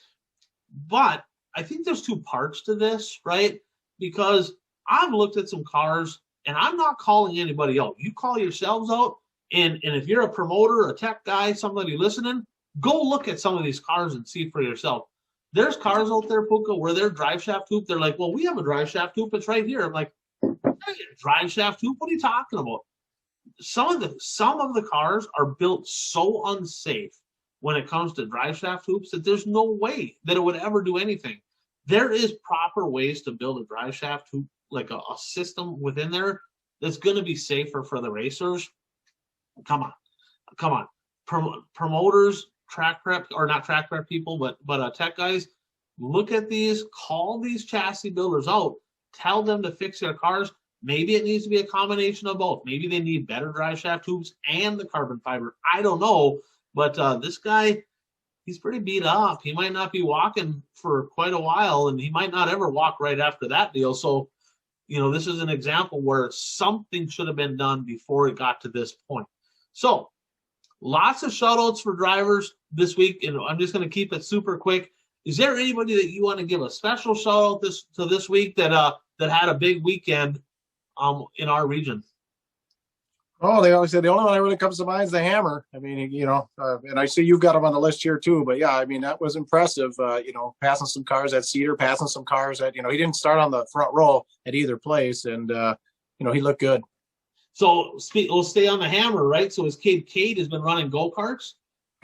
But I think there's two parts to this, right? Because I've looked at some cars, and I'm not calling anybody out. You call yourselves out, and if you're a promoter, a tech guy, somebody listening, go look at some of these cars and see for yourself. There's cars out there, Pooka, where their drive shaft hoop, they're like, well, we have a drive shaft hoop. It's right here. I'm like, drive shaft hoop? What are you talking about? Some of the cars are built so unsafe when it comes to drive shaft hoops that there's no way that it would ever do anything. There is proper ways to build a drive shaft hoop, like a system within there that's going to be safer for the racers. Come on. Promoters, track prep, or not track prep people, but tech guys, look at these, call these chassis builders out, tell them to fix their cars. Maybe it needs to be a combination of both. Maybe they need better drive shaft tubes and the carbon fiber. I don't know, but this guy, he's pretty beat up. He might not be walking for quite a while, and he might not ever walk right after that deal. So, this is an example where something should have been done before it got to this point. So, lots of shout-outs for drivers this week, and I'm just going to keep it super quick. Is there anybody that you want to give a special shout-out this week that that had a big weekend in our region. Oh, they always say the only one that really comes to mind is the Hammer. I mean, and I see you've got them on the list here too. But yeah, I mean, that was impressive. Passing some cars at Cedar, passing some cars at, he didn't start on the front row at either place, and he looked good. So we'll stay on the Hammer, right? So his kid Cade has been running go-karts.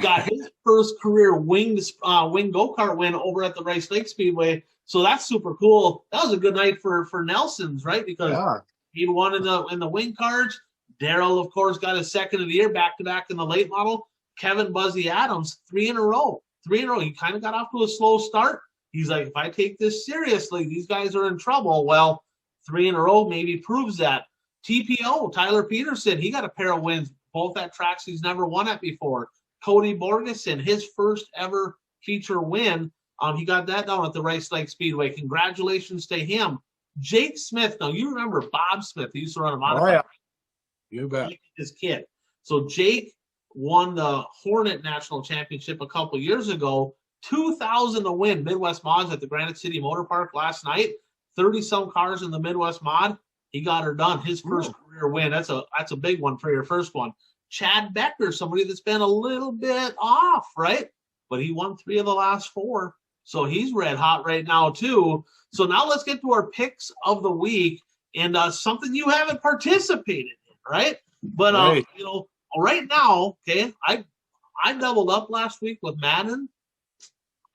Got his first career wing go-kart win over at the Rice Lake Speedway. So that's super cool. That was a good night for Nelson's, right? Because he won in the wing carts. Daryl, of course, got his second of the year, back-to-back in the late model. Kevin Buzzy Adams, 3 in a row. He kind of got off to a slow start. He's like, if I take this seriously, these guys are in trouble. Well, 3 in a row maybe proves that. TPO, Tyler Peterson, he got a pair of wins, both at tracks he's never won at before. Cody Borgeson, his first ever feature win. He got that down at the Rice Lake Speedway. Congratulations to him. Jake Smith, now you remember Bob Smith. He used to run a modified. Oh, yeah. You bet. His kid. So Jake won the Hornet National Championship a couple years ago. 2,000 to win Midwest Mods at the Granite City Motor Park last night. 30-some cars in the Midwest Mod. He got her done. His first career win. That's a big one for your first one. Chad Becker, somebody that's been a little bit off, right? But he won 3 of the last 4. So he's red hot right now, too. So now let's get to our picks of the week and something you haven't participated in, right? But, right now, okay, I doubled up last week with Madden.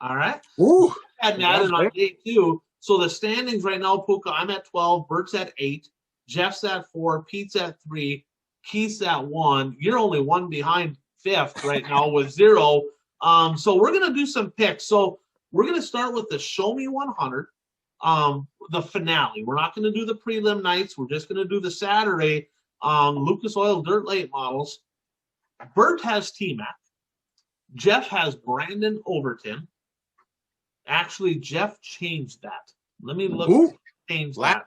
All right? Ooh. I had Madden on day 2. So the standings right now, Pooka, I'm at 12, Bert's at 8, Jeff's at 4, Pete's at 3, Keith's at 1. You're only 1 behind 5th right now with 0. So we're going to do some picks. So we're going to start with the Show Me 100, the finale. We're not going to do the prelim nights. We're just going to do the Saturday Lucas Oil Dirt Late models. Bert has T-Mac. Jeff has Brandon Overton. Actually, Jeff changed that. Let me look. Change that.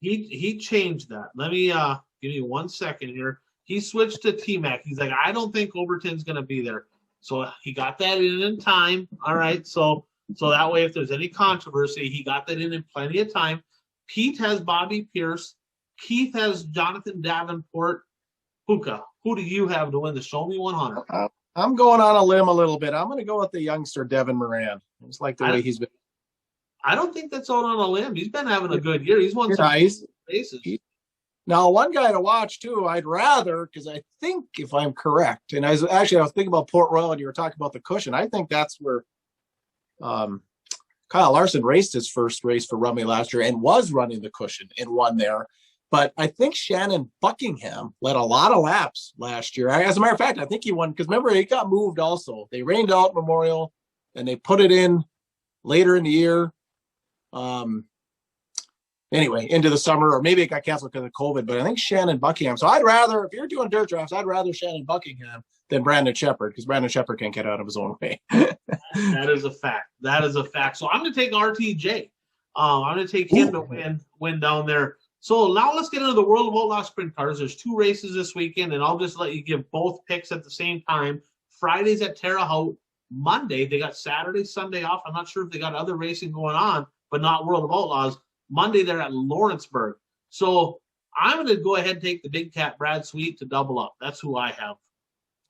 He changed that. Let me give me 1 second here. He switched to T-Mac. He's like, I don't think Overton's going to be there. So he got that in time. All right. So that way, if there's any controversy, he got that in plenty of time. Pete has Bobby Pierce. Keith has Jonathan Davenport. Pooka, who do you have to win the Show Me 100? I'm going on a limb a little bit. I'm going to go with the youngster, Devin Moran. It's like the way he's been. I don't think that's out on a limb. He's been having a good year. He's won some races. Now, one guy to watch, too, I'd rather, because I think, if I'm correct, and I was thinking about Port Royal, and you were talking about the cushion. I think that's where Kyle Larson raced his first race for Rummy last year and was running the cushion and won there. But I think Shannon Buckingham led a lot of laps last year. As a matter of fact, I think he won because remember, he got moved also. They rained out Memorial and they put it in later in the year. Anyway, into the summer, or maybe it got canceled because of COVID, but I think Shannon Buckingham. So I'd rather, if you're doing dirt drafts, I'd rather Shannon Buckingham than Brandon Shepard because Brandon Shepard can't get out of his own way. That is a fact. That is a fact. So I'm going to take RTJ. I'm going to take him to win down there. So now let's get into the World of Outlaw Sprint Cars. There's 2 races this weekend, and I'll just let you give both picks at the same time. Friday's at Terre Haute. Monday, they got Saturday, Sunday off. I'm not sure if they got other racing going on, but not World of Outlaws. Monday, they're at Lawrenceburg. So I'm going to go ahead and take the Big Cat Brad Sweet to double up. That's who I have.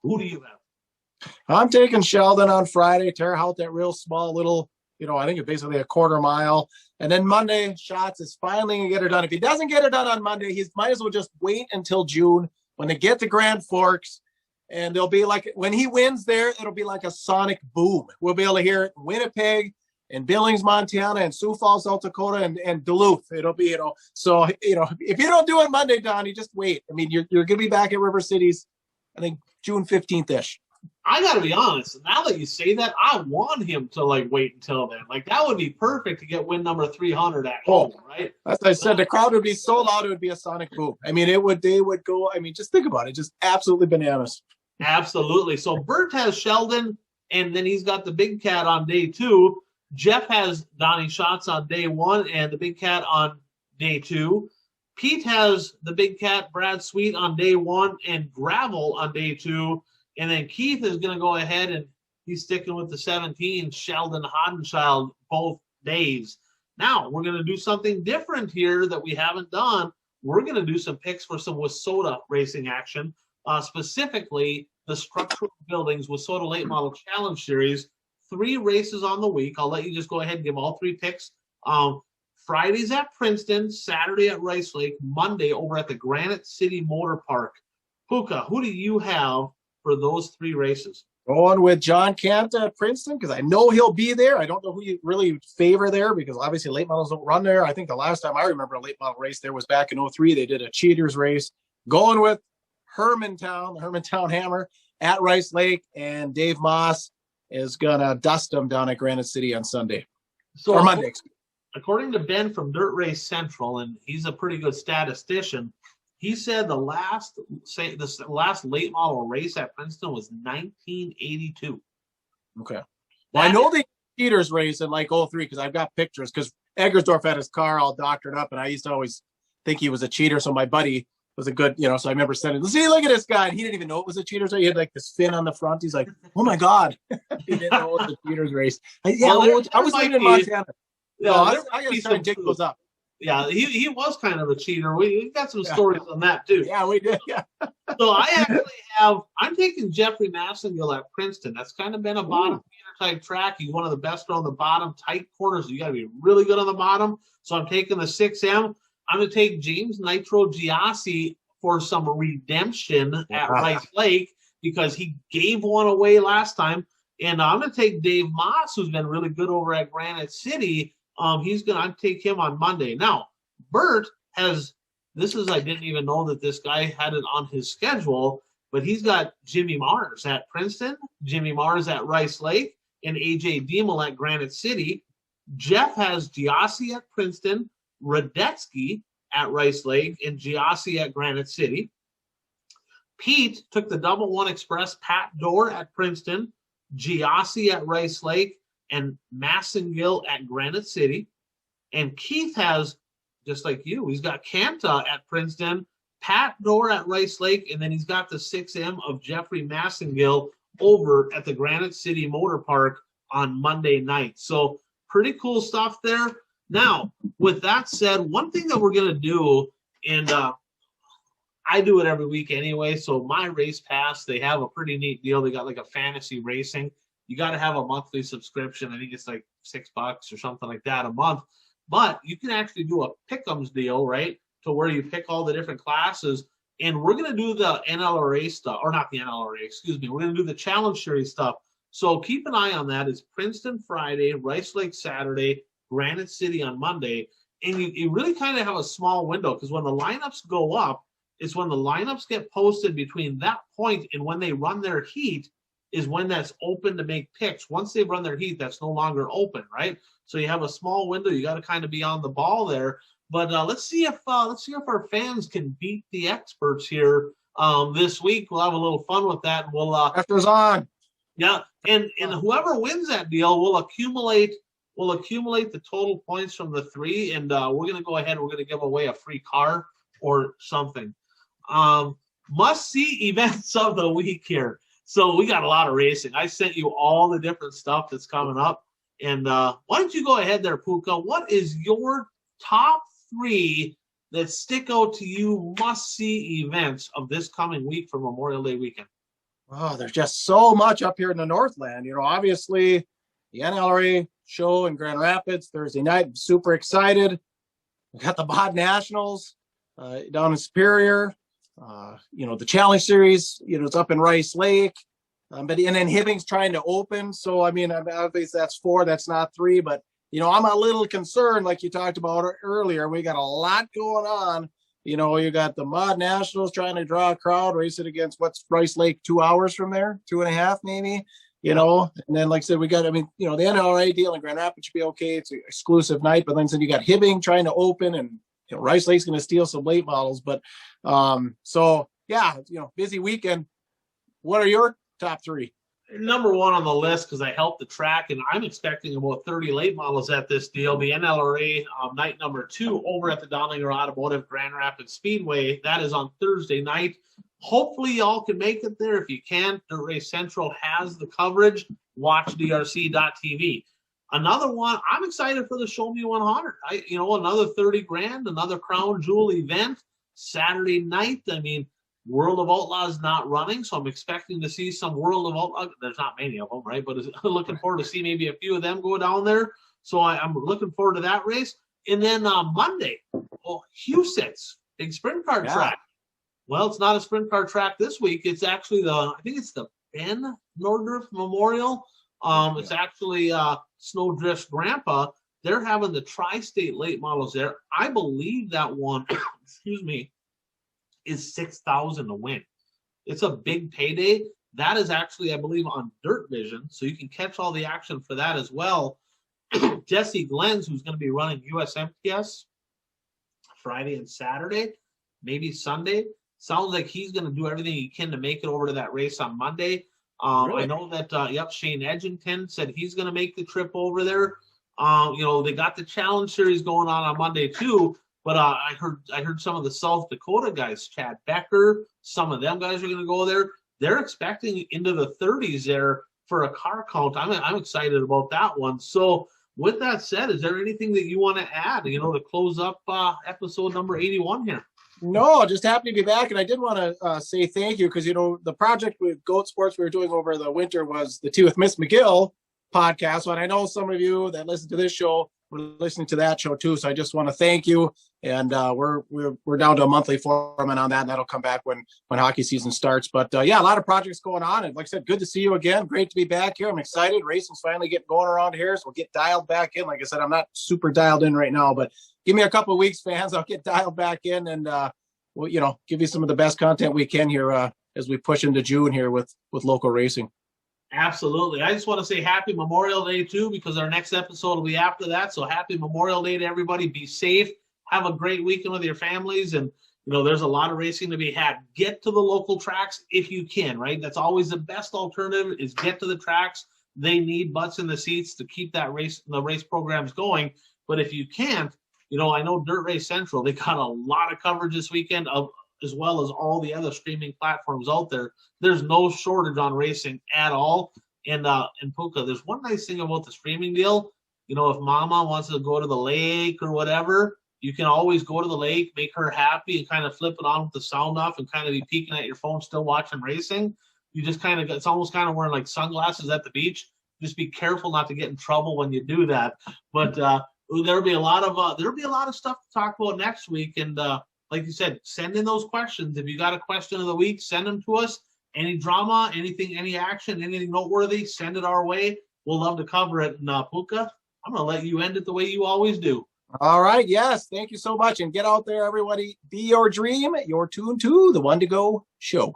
Who do you have? I'm taking Sheldon on Friday, Terre Haute, that real small little, I think it's basically a quarter mile. And then Monday, Schatz is finally going to get it done. If he doesn't get it done on Monday, he might as well just wait until June when they get to Grand Forks. And they'll be like, when he wins there, it'll be like a sonic boom. We'll be able to hear it in Winnipeg and Billings, Montana, and Sioux Falls, South Dakota, and Duluth. It'll be, so, if you don't do it Monday, Donnie, just wait. I mean, you're going to be back at River Cities, I think, June 15th-ish. I got to be honest. Now that you say that, I want him to wait until then. That would be perfect to get win number 300 at home, right? As I said, the crowd would be so loud, it would be a sonic boom. I mean, they would go, just think about it. Just absolutely bananas. Absolutely. So Bert has Sheldon, and then he's got the Big Cat on day 2. Jeff has Donnie Schatz on day 1 and the Big Cat on day 2. Pete has the Big Cat Brad Sweet on day 1 and Gravel on day 2. And then Keith is going to go ahead and he's sticking with the 17 Sheldon Hoddenchild both days. Now, we're going to do something different here that we haven't done. We're going to do some picks for some Wissota racing action, specifically the Structural Buildings Wissota Late Model Challenge Series. 3 races on the week. I'll let you just go ahead and give all 3 picks. Friday's at Princeton, Saturday at Rice Lake, Monday over at the Granite City Motor Park. Pooka, who do you have for those 3 races? Going with John Canta at Princeton because I know he'll be there. I don't know who you really favor there because obviously late models don't run there. I think the last time I remember a late model race there was back in 2003. They did a cheaters race. Going with Hermantown, the Hermantown Hammer at Rice Lake, and Dave Moss is going to dust them down at Granite City on Sunday. Or Monday. According to Ben from Dirt Race Central, and he's a pretty good statistician, he said the last late model race at Princeton was 1982. Okay. Well, I know the cheaters race in like 03 because I've got pictures because Eggersdorf had his car all doctored up, and I used to always think he was a cheater. So my buddy was a good, so I remember sending, see, look at this guy. And he didn't even know it was a cheaters race. He had like this fin on the front. He's like, oh my God. He didn't know it was a cheaters race. I was living in Montana. Yeah, I got to try and dig those up. Yeah, he was kind of a cheater. We got some stories on that too. Yeah, we did. Yeah. So I'm taking Jeffrey Massengill at Princeton. That's kind of been a bottom feeder type track. He's one of the best on the bottom tight corners. You got to be really good on the bottom. So I'm taking the 6M. I'm going to take James Nitro Giassi for some redemption at Rice Lake because he gave one away last time. And I'm going to take Dave Moss, who's been really good over at Granite City. I'm take him on Monday. Now, Bert I didn't even know that this guy had it on his schedule, but he's got Jimmy Mars at Princeton, Jimmy Mars at Rice Lake, and AJ Diemel at Granite City. Jeff has Giassi at Princeton, Radetsky at Rice Lake, and Giassi at Granite City. Pete took the Double One Express, Pat Dorr at Princeton, Giassi at Rice Lake, and Massengill at Granite City. And Keith has, just like you, he's got Canta at Princeton, Pat Dorr at Rice Lake, and then he's got the 6M of Jeffrey Massengill over at the Granite City Motor Park on Monday night. So pretty cool stuff there. Now, with that said, one thing that we're going to do, and I do it every week anyway, so my race pass, they have a pretty neat deal. They got like a fantasy racing. You got to have a monthly subscription. I think it's like $6 or something like that a month. But you can actually do a pick'ems deal, right, to where you pick all the different classes. And we're going to do the NLRA stuff, or not the NLRA, excuse me. We're going to do the Challenge Series stuff. So keep an eye on that. It's Princeton Friday, Rice Lake Saturday, Granite City on Monday. And you really kind of have a small window because when the lineups go up, it's when the lineups get posted between that point and when they run their heat is when that's open to make picks. Once they've run their heat, that's no longer open, right? So you have a small window. You got to kind of be on the ball there. But let's see if our fans can beat the experts here this week. We'll have a little fun with that. And we'll After's on. Yeah, and whoever wins that deal will accumulate the total points from the 3, and we're going to go ahead and we're going to give away a free car or something. Must-see events of the week here. So we got a lot of racing. I sent you all the different stuff that's coming up. And why don't you go ahead there, Pooka? What is your top 3 that stick out to you must-see events of this coming week for Memorial Day weekend? Oh, there's just so much up here in the Northland. Obviously the NLRA show in Grand Rapids Thursday night. I'm super excited. We got the Bod Nationals down in Superior. The Challenge Series, it's up in Rice Lake. And then Hibbing's trying to open. So, obviously that's 4, that's not 3. But, I'm a little concerned, like you talked about earlier. We got a lot going on. You got the Mod Nationals trying to draw a crowd, race it against what's Rice Lake 2 hours from there, 2.5 maybe, and then like I said, we got, the NLRA deal in Grand Rapids should be okay. It's an exclusive night, but then you got Hibbing trying to open and, Rice Lake's going to steal some late models, but busy weekend. What are your top 3? Number 1 on the list, because I helped the track, and I'm expecting about 30 late models at this deal. The NLRA night number 2 over at the Dowlinger Automotive Grand Rapids Speedway. That is on Thursday night. Hopefully y'all can make it there. If you can, Dirt Race Central has the coverage. Watch DRC.tv. another one, I'm excited for the Show Me 100. Another 30 grand, another crown jewel event Saturday night. I mean, World of Outlaws not running, so I'm expecting to see some World of Outlaws. There's not many of them, right? But looking forward to see maybe a few of them go down there. So I'm looking forward to that race. And then Monday, Huset's big sprint car track. Well, it's not a sprint car track this week. It's actually I think it's the Ben Nordruff Memorial. It's actually Snowdrift's grandpa. They're having the tri-state late models there. I believe that one, excuse me, is $6,000 to win. It's a big payday. That is actually, I believe, on Dirt Vision, so you can catch all the action for that as well. Jesse Glenns, who's going to be running USMTS Friday and Saturday, maybe Sunday. Sounds like he's going to do everything he can to make it over to that race on Monday. Really? I know that, Shane Edgington said he's going to make the trip over there. They got the Challenge Series going on Monday too, but I heard some of the South Dakota guys, Chad Becker, some of them guys are going to go there. They're expecting into the 30s there for a car count. I'm excited about that one. So with that said, is there anything that you want to add, to close up episode number 81 here? No, just happy to be back. And I did want to say thank you because, the project with Goat Sports we were doing over the winter was the Tea with Miss McGill podcast. And I know some of you that listen to this show were listening to that show too. So I just want to thank you. And we're down to a monthly format on that. And that'll come back when hockey season starts. But a lot of projects going on. And like I said, good to see you again. Great to be back here. I'm excited. Racing's finally getting going around here. So we'll get dialed back in. Like I said, I'm not super dialed in right now, but give me a couple of weeks, fans. I'll get dialed back in and we'll, give you some of the best content we can here as we push into June here with local racing. Absolutely. I just want to say happy Memorial Day too, because our next episode will be after that. So happy Memorial Day to everybody. Be safe. Have a great weekend with your families. And, there's a lot of racing to be had. Get to the local tracks if you can, right? That's always the best alternative is get to the tracks. They need butts in the seats to keep the race programs going. But if you can't, I know Dirt Race Central, they got a lot of coverage this weekend as well as all the other streaming platforms out there. There's no shortage on racing at all. And Pooka, there's one nice thing about the streaming deal. If mama wants to go to the lake or whatever, you can always go to the lake, make her happy, and kind of flip it on with the sound off and kind of be peeking at your phone, still watching racing. You just it's almost kind of wearing like sunglasses at the beach. Just be careful not to get in trouble when you do that. But there'll be a lot of stuff to talk about next week. And like you said, send in those questions. If you got a question of the week, send them to us. Any drama, anything, any action, anything noteworthy, send it our way. We'll love to cover it. And Pooka, I'm going to let you end it the way you always do. All right. Yes. Thank you so much. And get out there, everybody. Be your dream. You're tuned to the One to Go show.